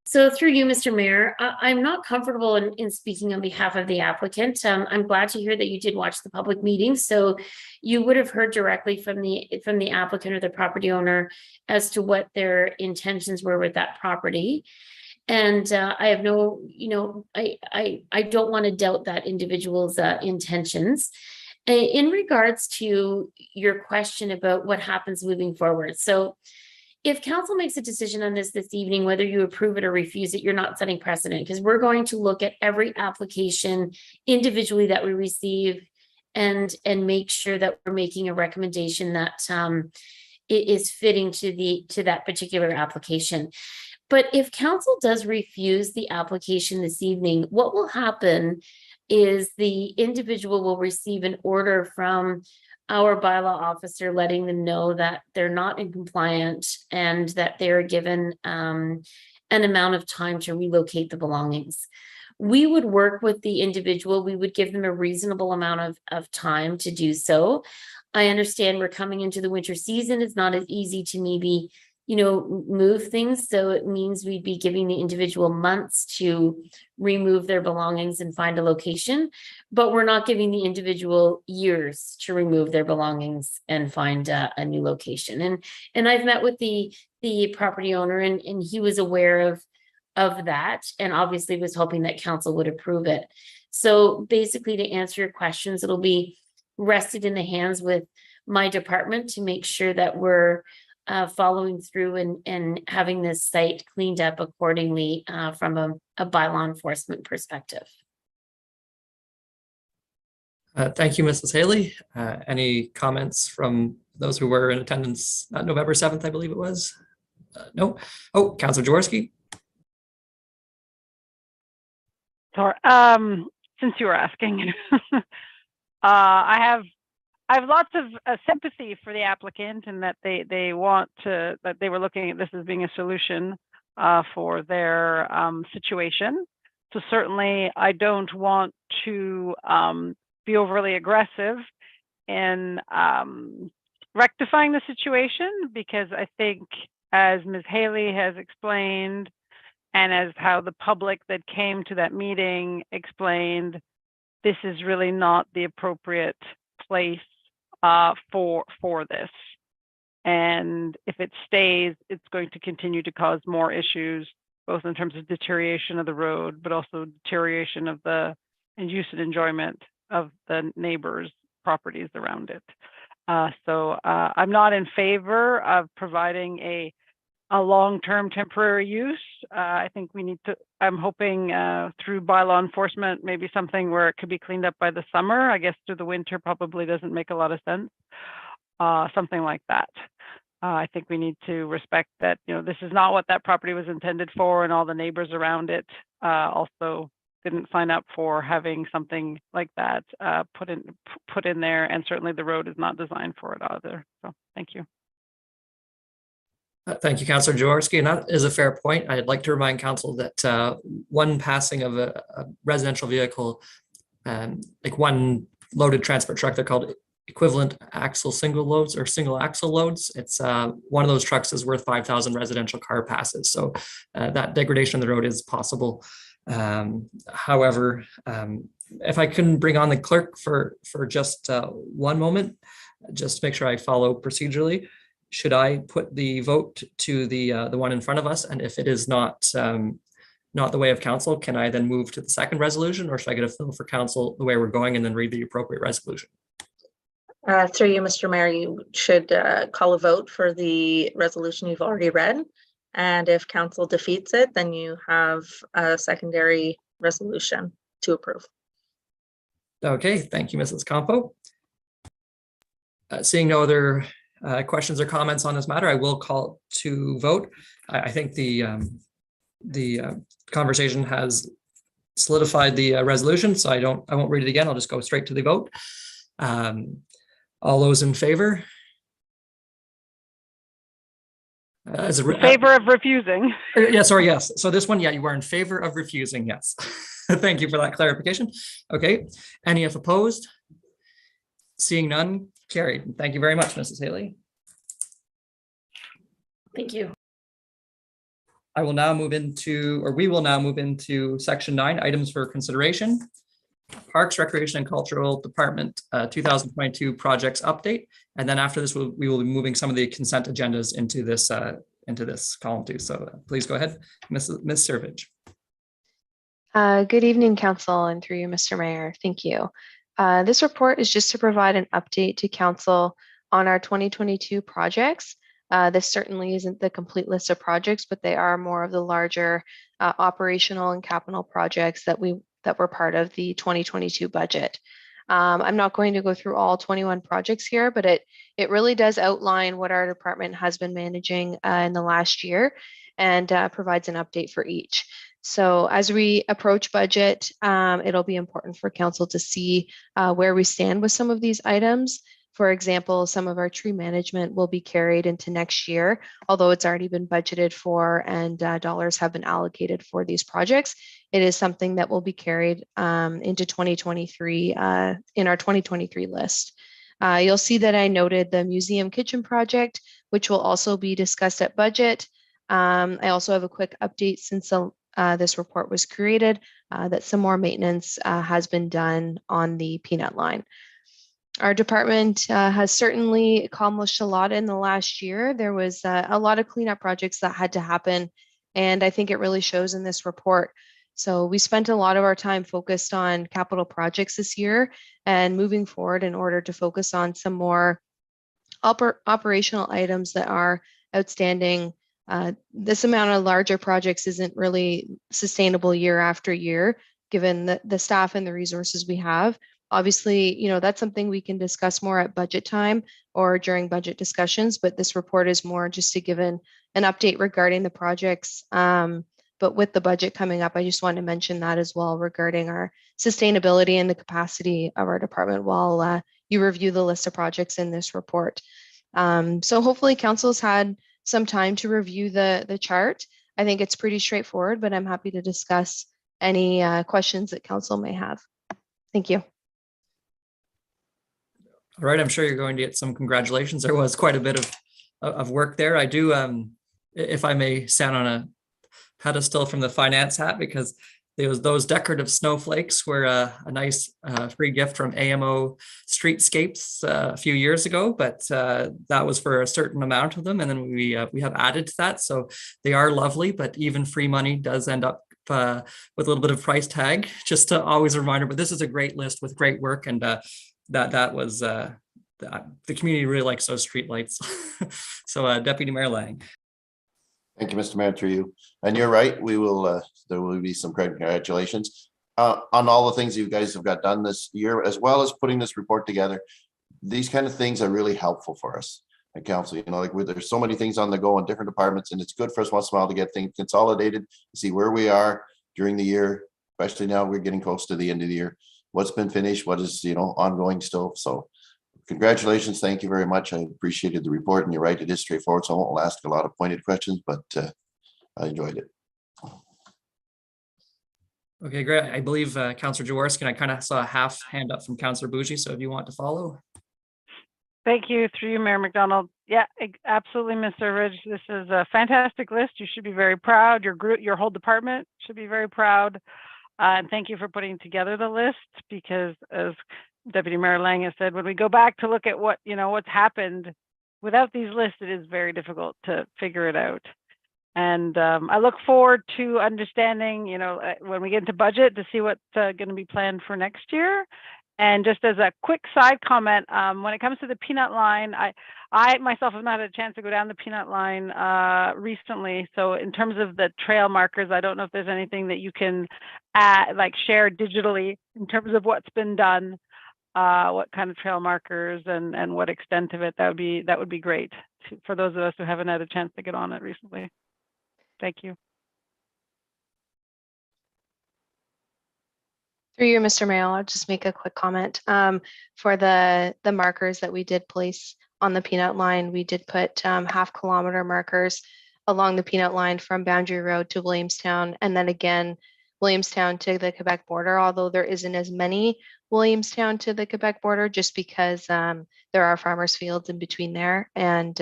So through you, Mr. Mayor, I'm not comfortable in speaking on behalf of the applicant. I'm glad to hear that you did watch the public meeting. So you would have heard directly from the applicant or the property owner as to what their intentions were with that property. And I have no, I don't want to doubt that individual's intentions. In regards to your question about what happens moving forward. So if council makes a decision on this evening, whether you approve it or refuse it, you're not setting precedent, because we're going to look at every application individually that we receive and make sure that we're making a recommendation that it is fitting to that particular application. But if council does refuse the application this evening, what will happen is the individual will receive an order from our bylaw officer letting them know that they're not in compliant and that they're given an amount of time to relocate the belongings. We would work with the individual. We would give them a reasonable amount of time to do so. I understand we're coming into the winter season. It's not as easy to maybe, move things. So it means we'd be giving the individual months to remove their belongings and find a location, but we're not giving the individual years to remove their belongings and find a new location. And I've met with the property owner and he was aware of that, and obviously was hoping that council would approve it. So basically, to answer your questions, it'll be rested in the hands with my department to make sure that we're following through and having this site cleaned up accordingly from a bylaw enforcement perspective. Thank you, Mrs. Haley. Any comments from those who were in attendance November 7th, I believe it was? No. Oh, Councillor Jaworski. Sorry, since you were asking, I have lots of sympathy for the applicant and that they want to, that they were looking at this as being a solution for their situation. So certainly I don't want to be overly aggressive in rectifying the situation, because I think, as Ms. Haley has explained, and as how the public that came to that meeting explained, this is really not the appropriate place for this. And if it stays, it's going to continue to cause more issues, both in terms of deterioration of the road, but also deterioration of the use and enjoyment of the neighbors' properties around it. So I'm not in favor of providing a long-term temporary use. I think we need to, I'm hoping through bylaw enforcement, maybe something where it could be cleaned up by the summer. I guess through the winter probably doesn't make a lot of sense. Something like that. I think we need to respect that, this is not what that property was intended for, and all the neighbors around it also didn't sign up for having something like that put in there, and certainly the road is not designed for it either. So thank you. Thank you, Councillor Jaworski, and that is a fair point. I'd like to remind council that one passing of a residential vehicle, like one loaded transport truck, they're called equivalent axle single loads or single axle loads. It's one of those trucks is worth 5,000 residential car passes. So that degradation of the road is possible. However, if I can bring on the clerk for just one moment, just to make sure I follow procedurally. Should I put the vote to the one in front of us? And if it is not the way of council, can I then move to the second resolution, or should I get a feel for council the way we're going and then read the appropriate resolution? Through you, Mr. Mayor, you should call a vote for the resolution you've already read. And if council defeats it, then you have a secondary resolution to approve. Okay, thank you, Mrs. Campo. Seeing no other questions or comments on this matter, I will call to vote. I think the conversation has solidified the resolution, so I won't read it again. I'll just go straight to the vote. All those in favor? Favor of refusing. Yeah, sorry, yes. So this one, yeah, you are in favor of refusing, yes. Thank you for that clarification. Okay, any if opposed? Seeing none, carried. Thank you very much, Mrs. Haley. Thank you. We will now move into section 9, items for consideration. Parks, Recreation and Cultural Department 2022 projects update. And then after this, we will be moving some of the consent agendas into this column too. So please go ahead, Ms. Servage. Good evening, Council, and through you, Mr. Mayor. Thank you. This report is just to provide an update to Council on our 2022 projects. This certainly isn't the complete list of projects, but they are more of the larger operational and capital projects that were part of the 2022 budget. I'm not going to go through all 21 projects here, but it really does outline what our department has been managing in the last year. and provides an update for each. So as we approach budget, it'll be important for council to see where we stand with some of these items. For example, some of our tree management will be carried into next year, although it's already been budgeted for and dollars have been allocated for these projects. It is something that will be carried into 2023 in our 2023 list. You'll see that I noted the museum kitchen project, which will also be discussed at budget. I also have a quick update since this report was created that some more maintenance has been done on the peanut line. Our department has certainly accomplished a lot in the last year. There was a lot of cleanup projects that had to happen, and I think it really shows in this report. So we spent a lot of our time focused on capital projects this year and moving forward in order to focus on some more operational items that are outstanding. This amount of larger projects isn't really sustainable year after year, given the staff and the resources we have. Obviously, you know, that's something we can discuss more at budget time or during budget discussions, but this report is more just to give an update regarding the projects. But with the budget coming up, I just wanted to mention that as well regarding our sustainability and the capacity of our department while you review the list of projects in this report. So hopefully council's had some time to review the chart. I think it's pretty straightforward, but I'm happy to discuss any questions that council may have. Thank you. All right, I'm sure you're going to get some congratulations. There was quite a bit of work there. I do, if I may stand on a pedestal from the finance hat, because those decorative snowflakes were a nice free gift from AMO Streetscapes a few years ago, but that was for a certain amount of them, and then we have added to that. So they are lovely, but even free money does end up with a little bit of price tag. Just to always a reminder, but this is a great list with great work, and that was the community really likes those street lights. So Deputy Mayor Lang. Thank you, Mr. Mayor, through you. And you're right, we will, there will be some congratulations on all the things you guys have got done this year, as well as putting this report together. These kind of things are really helpful for us at council. You know, like there's so many things on the go in different departments, and it's good for us once in a while to get things consolidated, see where we are during the year, especially now we're getting close to the end of the year. What's been finished, what is, you know, ongoing still. So congratulations. Thank you very much. I appreciated the report, and you're right, it is straightforward. So I won't ask a lot of pointed questions, but I enjoyed it. Okay, great. I believe Councillor Jaworski, and I kind of saw a half hand up from Councillor Bougie. So if you want to follow. Thank you, through you, Mayor McDonald. Yeah, absolutely, Mr. Ridge. This is a fantastic list. You should be very proud. Your group, your whole department should be very proud. And thank you for putting together the list, because as Deputy Mayor Lang has said, when we go back to look at what, you know, what's happened without these lists, it is very difficult to figure it out. And I look forward to understanding, you know, when we get into budget, to see what's going to be planned for next year. And just as a quick side comment, when it comes to the peanut line, I myself have not had a chance to go down the peanut line recently. So in terms of the trail markers, I don't know if there's anything that you can add, like share digitally in terms of what's been done, what kind of trail markers and what extent of it. That would be great for those of us who haven't had a chance to get on it recently. Thank you. Through you, Mr. Mayor, I'll just make a quick comment. For the markers that we did place on the peanut line, we did put half-kilometer markers along the peanut line from Boundary Road to Williamstown, and then again, Williamstown to the Quebec border, although there isn't as many Williamstown to the Quebec border, just because there are farmers' fields in between there, and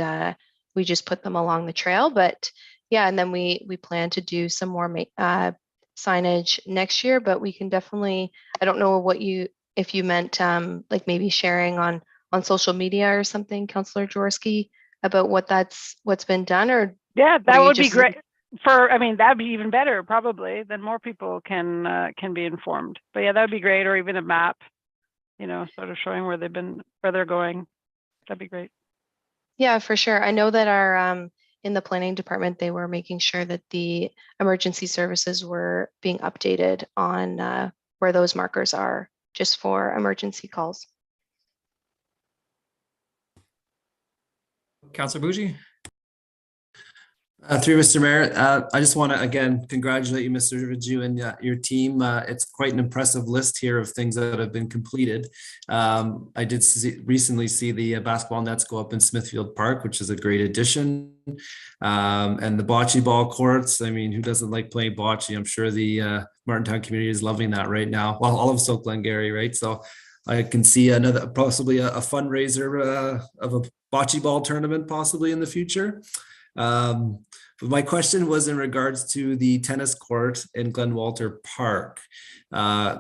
we just put them along the trail. But yeah, and then we plan to do some more signage next year, but we can definitely, I don't know if you meant like maybe sharing on social media or something, Councillor Jaworski, about what's been done, or yeah, that would be great. I mean, that'd be even better, probably. Then more people can be informed. But yeah, that'd be great, or even a map, you know, sort of showing where they're going. That'd be great. Yeah, for sure. I know that our in the planning department, they were making sure that the emergency services were being updated on where those markers are, just for emergency calls. Councillor Bougie. Through Mr. Mayor, I just want to again congratulate you, Mr. Raju, and your team. It's quite an impressive list here of things that have been completed. I did recently see the basketball nets go up in Smithfield Park, which is a great addition. And the bocce ball courts. I mean, who doesn't like playing bocce? I'm sure the Martintown community is loving that right now. Well, all of Stoke Glengarry, right? So I can see another possibly a fundraiser of a bocce ball tournament possibly in the future. But my question was in regards to the tennis court in Glen Walter Park.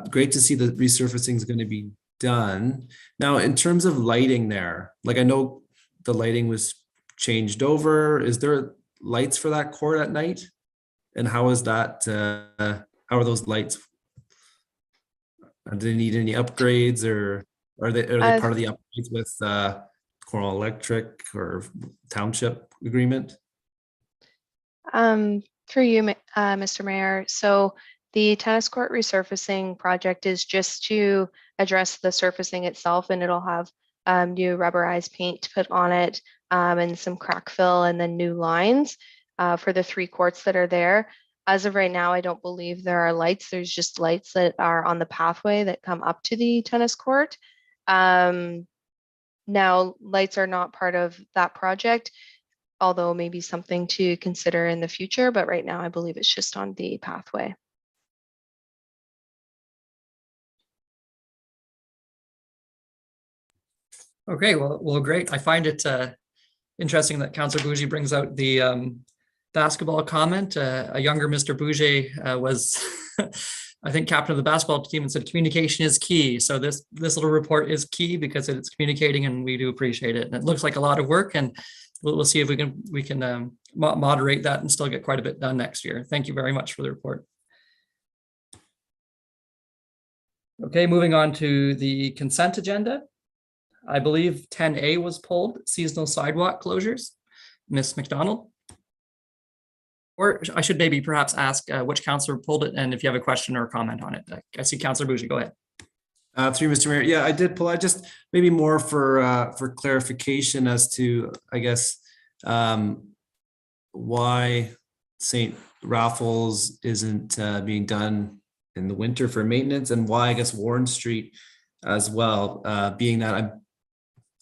Great to see the resurfacing is going to be done. Now, in terms of lighting there, like I know the lighting was changed over. Is there lights for that court at night? And how is that? How are those lights? Do they need any upgrades, or are they part of the upgrades with Cornwall Electric or Township agreement? Through you, Mr. Mayor. So the tennis court resurfacing project is just to address the surfacing itself, and it'll have new rubberized paint put on it, and some crack fill, and then new lines for the 3 courts that are there. As of right now, I don't believe there are lights. There's just lights that are on the pathway that come up to the tennis court. Now, lights are not part of that project, although maybe something to consider in the future, but right now I believe it's just on the pathway. Okay, well, great. I find it interesting that Councillor Bougie brings out the basketball comment. A younger Mr. Bougie was, I think, captain of the basketball team and said communication is key. So this little report is key because it's communicating, and we do appreciate it. And it looks like a lot of work, and we'll see if we can moderate that and still get quite a bit done next year. Thank you very much for the report. Okay, moving on to the consent agenda. I believe 10A was pulled, seasonal sidewalk closures. Ms. McDonald? Or I should maybe perhaps ask which councillor pulled it, and if you have a question or a comment on it. I see Councillor Bougie, go ahead. Through Mr. Mayor, yeah, I did pull. I just maybe more for clarification as to, I guess, why St. Raffles isn't being done in the winter for maintenance, and why I guess Warren Street as well. Being that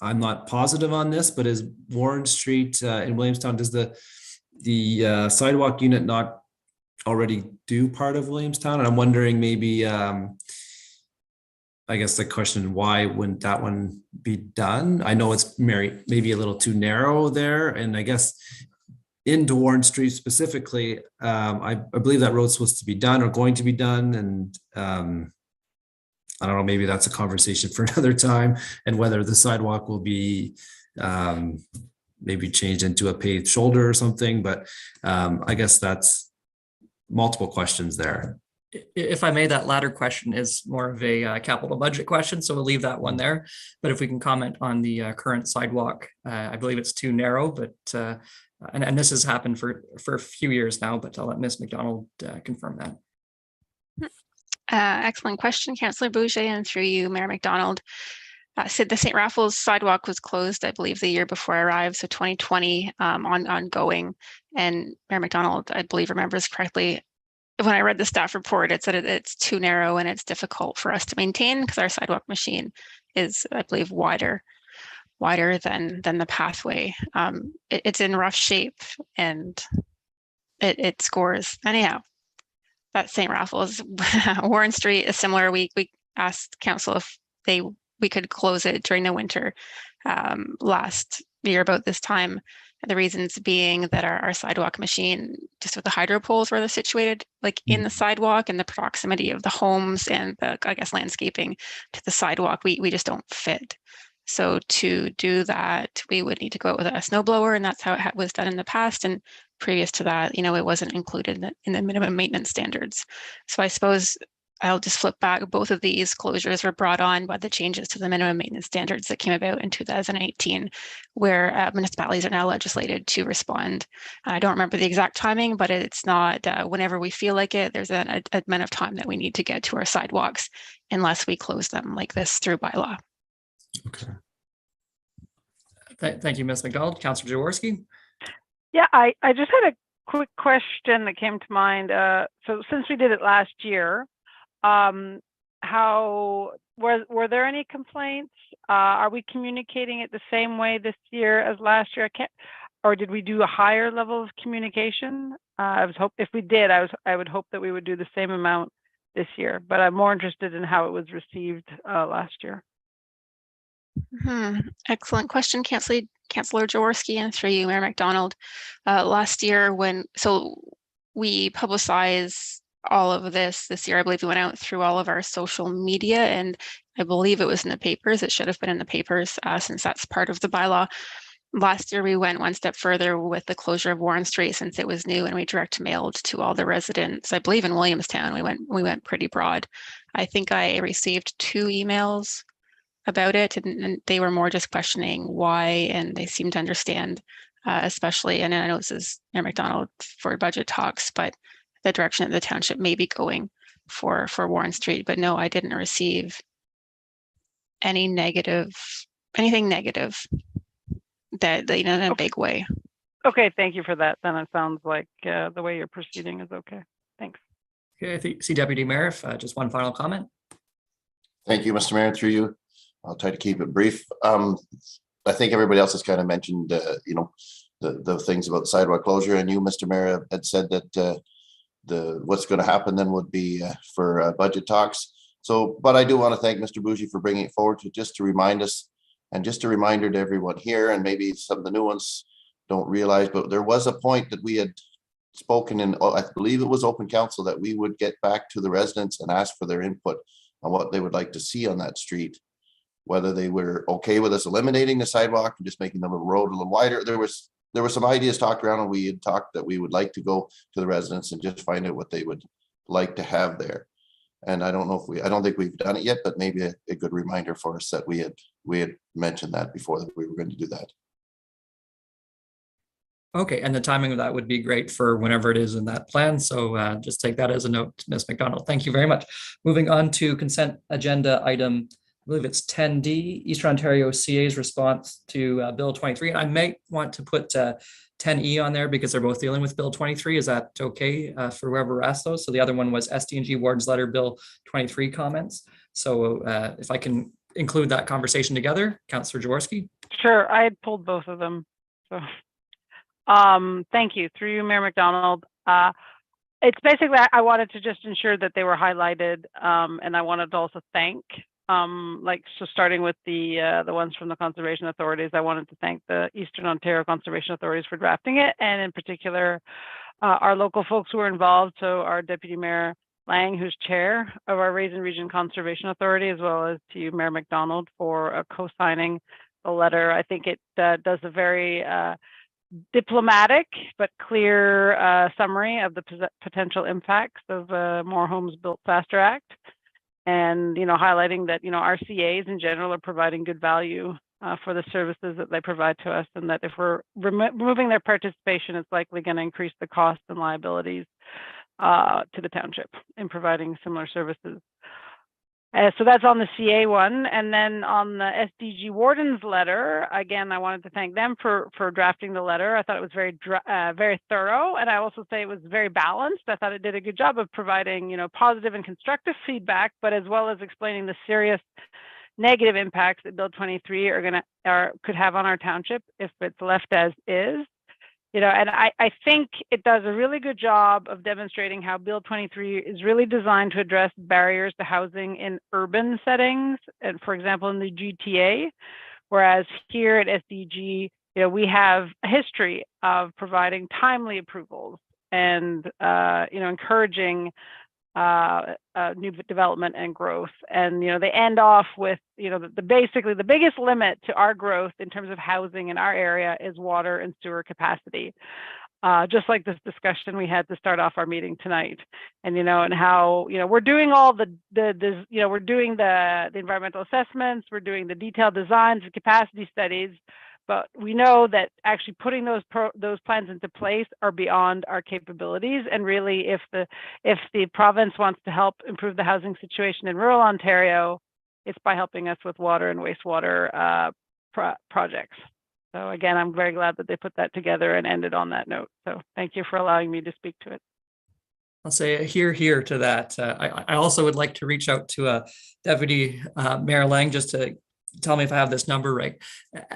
I'm not positive on this, but is Warren Street in Williamstown, does the sidewalk unit not already do part of Williamstown? And I'm wondering maybe, I guess the question, why wouldn't that one be done? I know it's maybe a little too narrow there. And I guess into Warren Street specifically, I believe that road's supposed to be done or going to be done. And I don't know, maybe that's a conversation for another time, and whether the sidewalk will be maybe changed into a paved shoulder or something. But I guess that's multiple questions there. If I may, that latter question is more of a capital budget question, so we'll leave that one there. But if we can comment on the current sidewalk, I believe it's too narrow, but and this has happened for a few years now, but I'll let Ms. McDonald confirm that. Excellent question, Councillor Bougie, and through you, Mayor McDonald. So the St. Raffles sidewalk was closed, I believe, the year before I arrived, so 2020 ongoing. And Mayor McDonald, I believe, remembers correctly, when I read the staff report, it said it's too narrow and it's difficult for us to maintain because our sidewalk machine is, I believe, wider than the pathway. It's in rough shape and it scores. Anyhow, that's St. Raffles. Warren Street is similar. We asked council if we could close it during the winter last year about this time. The reasons being that our sidewalk machine, just with the hydro poles where they're situated, like in the sidewalk and the proximity of the homes and the, I guess, landscaping to the sidewalk, we just don't fit. So to do that, we would need to go out with a snow blower, and that's how it was done in the past. And previous to that, it wasn't included in the minimum maintenance standards. So I suppose I'll just flip back. Both of these closures were brought on by the changes to the minimum maintenance standards that came about in 2018, where municipalities are now legislated to respond. I don't remember the exact timing, but it's not whenever we feel like it. There's an amount of time that we need to get to our sidewalks unless we close them like this through bylaw. Okay. Thank you, Ms. McDonald. Councillor Jaworski. Yeah, I just had a quick question that came to mind. So since we did it last year, how were there any complaints? Are we communicating it the same way this year as last year? Or did we do a higher level of communication? If we did, I would hope that we would do the same amount this year, but I'm more interested in how it was received last year. Excellent question, Councillor Jaworski, and through you, Mayor McDonald. Last year, we publicize all of this year, I believe we went out through all of our social media, and I believe it was in the papers. It should have been in the papers since that's part of the bylaw. Last year, we went one step further with the closure of Warren Street since it was new, and we direct mailed to all the residents. I believe in Williamstown, we went pretty broad. I think I received 2 emails about it, and they were more just questioning why, and they seemed to understand, especially, and I know this is Mayor McDonald for budget talks, but the direction that the township may be going for Warren Street. But no, I didn't receive anything negative that in a big way. Okay, thank you for that. Then it sounds like the way you're proceeding is okay. Thanks. Okay, I see Deputy Mayor, if, just one final comment. Thank you, Mr. Mayor, through you. I'll try to keep it brief. I think everybody else has kind of mentioned, the things about the sidewalk closure, and you, Mr. Mayor, had said that what's going to happen then would be for budget talks. So, but I do want to thank Mr. Bougie for bringing it forward just to remind us, and just a reminder to everyone here, and maybe some of the new ones don't realize, but there was a point that we had spoken in, I believe it was open council, that we would get back to the residents and ask for their input on what they would like to see on that street, whether they were okay with us eliminating the sidewalk and just making the road a little wider. There were some ideas talked around, and we had talked that we would like to go to the residents and just find out what they would like to have there. And I don't think we've done it yet, but maybe a good reminder for us that we had mentioned that before, that we were going to do that. Okay, and the timing of that would be great for whenever it is in that plan. So just take that as a note, Ms. McDonald. Thank you very much. Moving on to consent agenda item, I believe it's 10D, Eastern Ontario CA's response to Bill 23. I may want to put 10E on there because they're both dealing with Bill 23. Is that okay for whoever asked those? So the other one was SDNG Ward's letter, Bill 23 comments. So if I can include that conversation together, Councillor Jaworski. Sure, I had pulled both of them. So, thank you. Through you, Mayor McDonald. It's basically, I wanted to just ensure that they were highlighted, and I wanted to also thank. So starting with the ones from the conservation authorities, I wanted to thank the Eastern Ontario Conservation Authorities for drafting it, and in particular, our local folks who were involved. So our Deputy Mayor Lang, who's chair of our Raisin Region Conservation Authority, as well as to you, Mayor McDonald, for co-signing the letter. I think it does a very diplomatic but clear summary of the potential impacts of More Homes Built Faster Act. And, highlighting that, our CAs in general are providing good value for the services that they provide to us, and that if we're removing their participation, it's likely going to increase the costs and liabilities to the township in providing similar services. So that's on the CA one. And then on the SDG Warden's letter, again, I wanted to thank them for drafting the letter. I thought it was very thorough, and I also say it was very balanced. I thought it did a good job of providing, positive and constructive feedback, but as well as explaining the serious negative impacts that Bill 23 could have on our township if it's left as is. And I think it does a really good job of demonstrating how Bill 23 is really designed to address barriers to housing in urban settings, and for example, in the GTA, whereas here at SDG, we have a history of providing timely approvals and, encouraging new development and growth. And they end off with basically the biggest limit to our growth in terms of housing in our area is water and sewer capacity, just like this discussion we had to start off our meeting tonight. And and how we're doing all we're doing the environmental assessments, we're doing the detailed designs and capacity studies, but we know that actually putting those plans into place are beyond our capabilities. And really, if the province wants to help improve the housing situation in rural Ontario, it's by helping us with water and wastewater projects. So again, I'm very glad that they put that together and ended on that note. So thank you for allowing me to speak to it. I'll say here to that. I also would like to reach out to Deputy Mayor Lang just to tell me if I have this number right.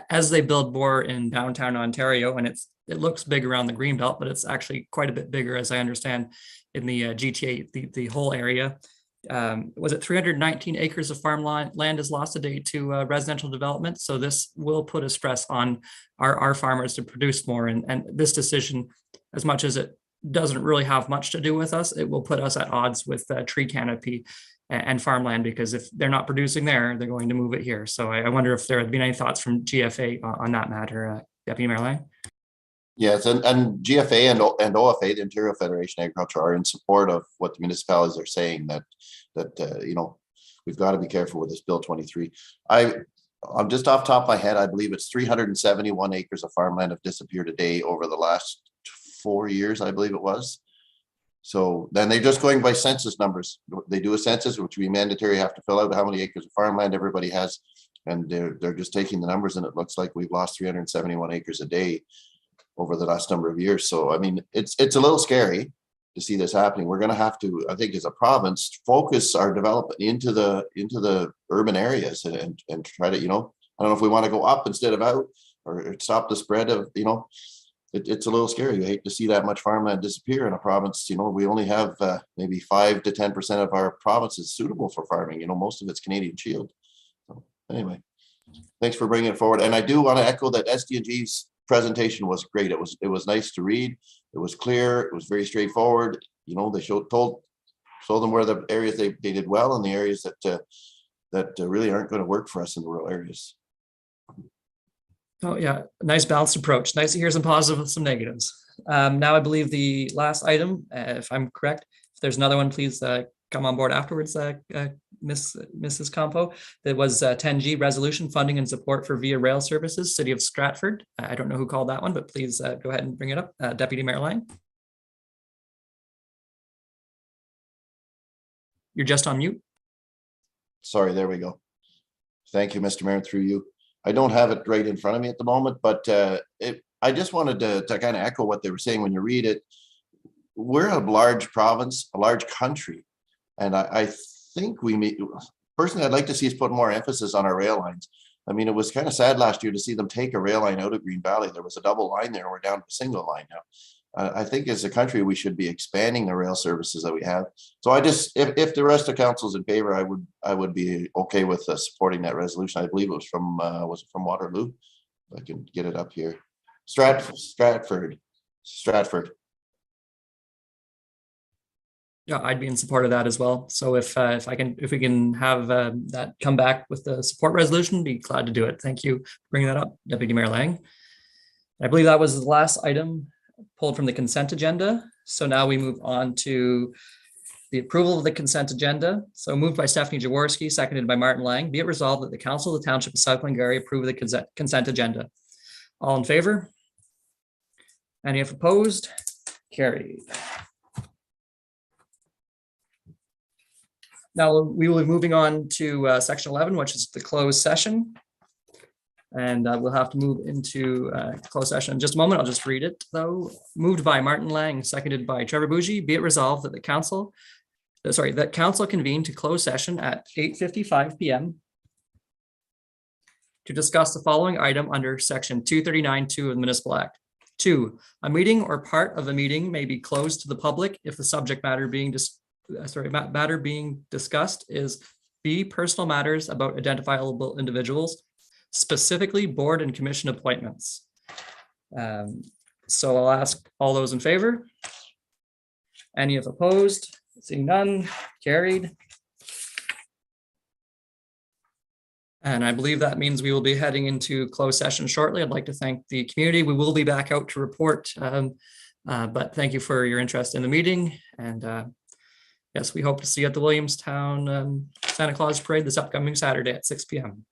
As they build more in downtown Ontario, and it looks big around the Greenbelt, but it's actually quite a bit bigger, as I understand, in the GTA, the whole area. Was it 319 acres of farmland is lost today to residential development? So this will put a stress on our farmers to produce more. And this decision, as much as it doesn't really have much to do with us, it will put us at odds with tree canopy and farmland, because if they're not producing there, they're going to move it here. So I wonder if there have been any thoughts from GFA on that matter, Deputy Mayor Lang. Yes, and GFA and OFA, the Ontario Federation of Agriculture, are in support of what the municipalities are saying, that we've got to be careful with this Bill 23. I'm just off the top of my head, I believe it's 371 acres of farmland have disappeared a day over the last 4 years, I believe it was. So then they're just going by census numbers. They do a census, which we mandatory have to fill out how many acres of farmland everybody has. And they're just taking the numbers, and it looks like we've lost 371 acres a day over the last number of years. So, I mean, it's a little scary to see this happening. We're going to have to, I think, as a province, focus our development into the urban areas and try to, I don't know if we want to go up instead of out, or stop the spread of, it's a little scary. You hate to see that much farmland disappear in a province. We only have maybe 5 to 10% of our province is suitable for farming. Most of it's Canadian Shield. So anyway, thanks for bringing it forward. And I do want to echo that SDNG's presentation was great. It was nice to read. It was clear. It was very straightforward. They showed them where the areas they did well, and the areas that really aren't going to work for us in the rural areas. Oh yeah, nice balanced approach. Nice to hear some positives and some negatives. Now I believe the last item, if I'm correct, if there's another one, please come on board afterwards, Mrs. Campo. There was 10G resolution funding and support for Via Rail Services, City of Stratford. I don't know who called that one, but please go ahead and bring it up. Deputy Mayor Lang. You're just on mute. Sorry, there we go. Thank you, Mr. Mayor, through you. I don't have it right in front of me at the moment, but I just wanted to kind of echo what they were saying. When you read it, we're a large province, a large country. And I think personally, I'd like to see us put more emphasis on our rail lines. I mean, it was kind of sad last year to see them take a rail line out of Green Valley. There was a double line there, and we're down to a single line now. I think as a country, we should be expanding the rail services that we have. So if the rest of council's in favor, I would be okay with supporting that resolution. I believe it was from Waterloo? If I can get it up here. Stratford. Yeah, I'd be in support of that as well. So if we can have that come back with the support resolution, be glad to do it. Thank you for bringing that up, Deputy Mayor Lang. I believe that was the last item pulled from the consent agenda. So now we move on to the approval of the consent agenda. So moved by Stephanie Jaworski, seconded by Martin Lang. Be it resolved that the Council of the Township of South Glengarry approve the consent agenda. All in favor? Any opposed? Carried. Now we will be moving on to section 11, which is the closed session. And we'll have to move into closed session in just a moment. I'll just read it though. Moved by Martin Lang, seconded by Trevor Bougie. Be it resolved that council convene to closed session at 8:55 p.m. to discuss the following item under section 239(2) of the Municipal Act. 2, a meeting or part of a meeting may be closed to the public if the subject matter being discussed is B, personal matters about identifiable individuals, specifically board and commission appointments. So I'll ask all those in favor. Any opposed? Seeing none, carried. And I believe that means we will be heading into closed session shortly. I'd like to thank the community. We will be back out to report, but thank you for your interest in the meeting. And yes, we hope to see you at the Williamstown Santa Claus Parade this upcoming Saturday at 6 p.m.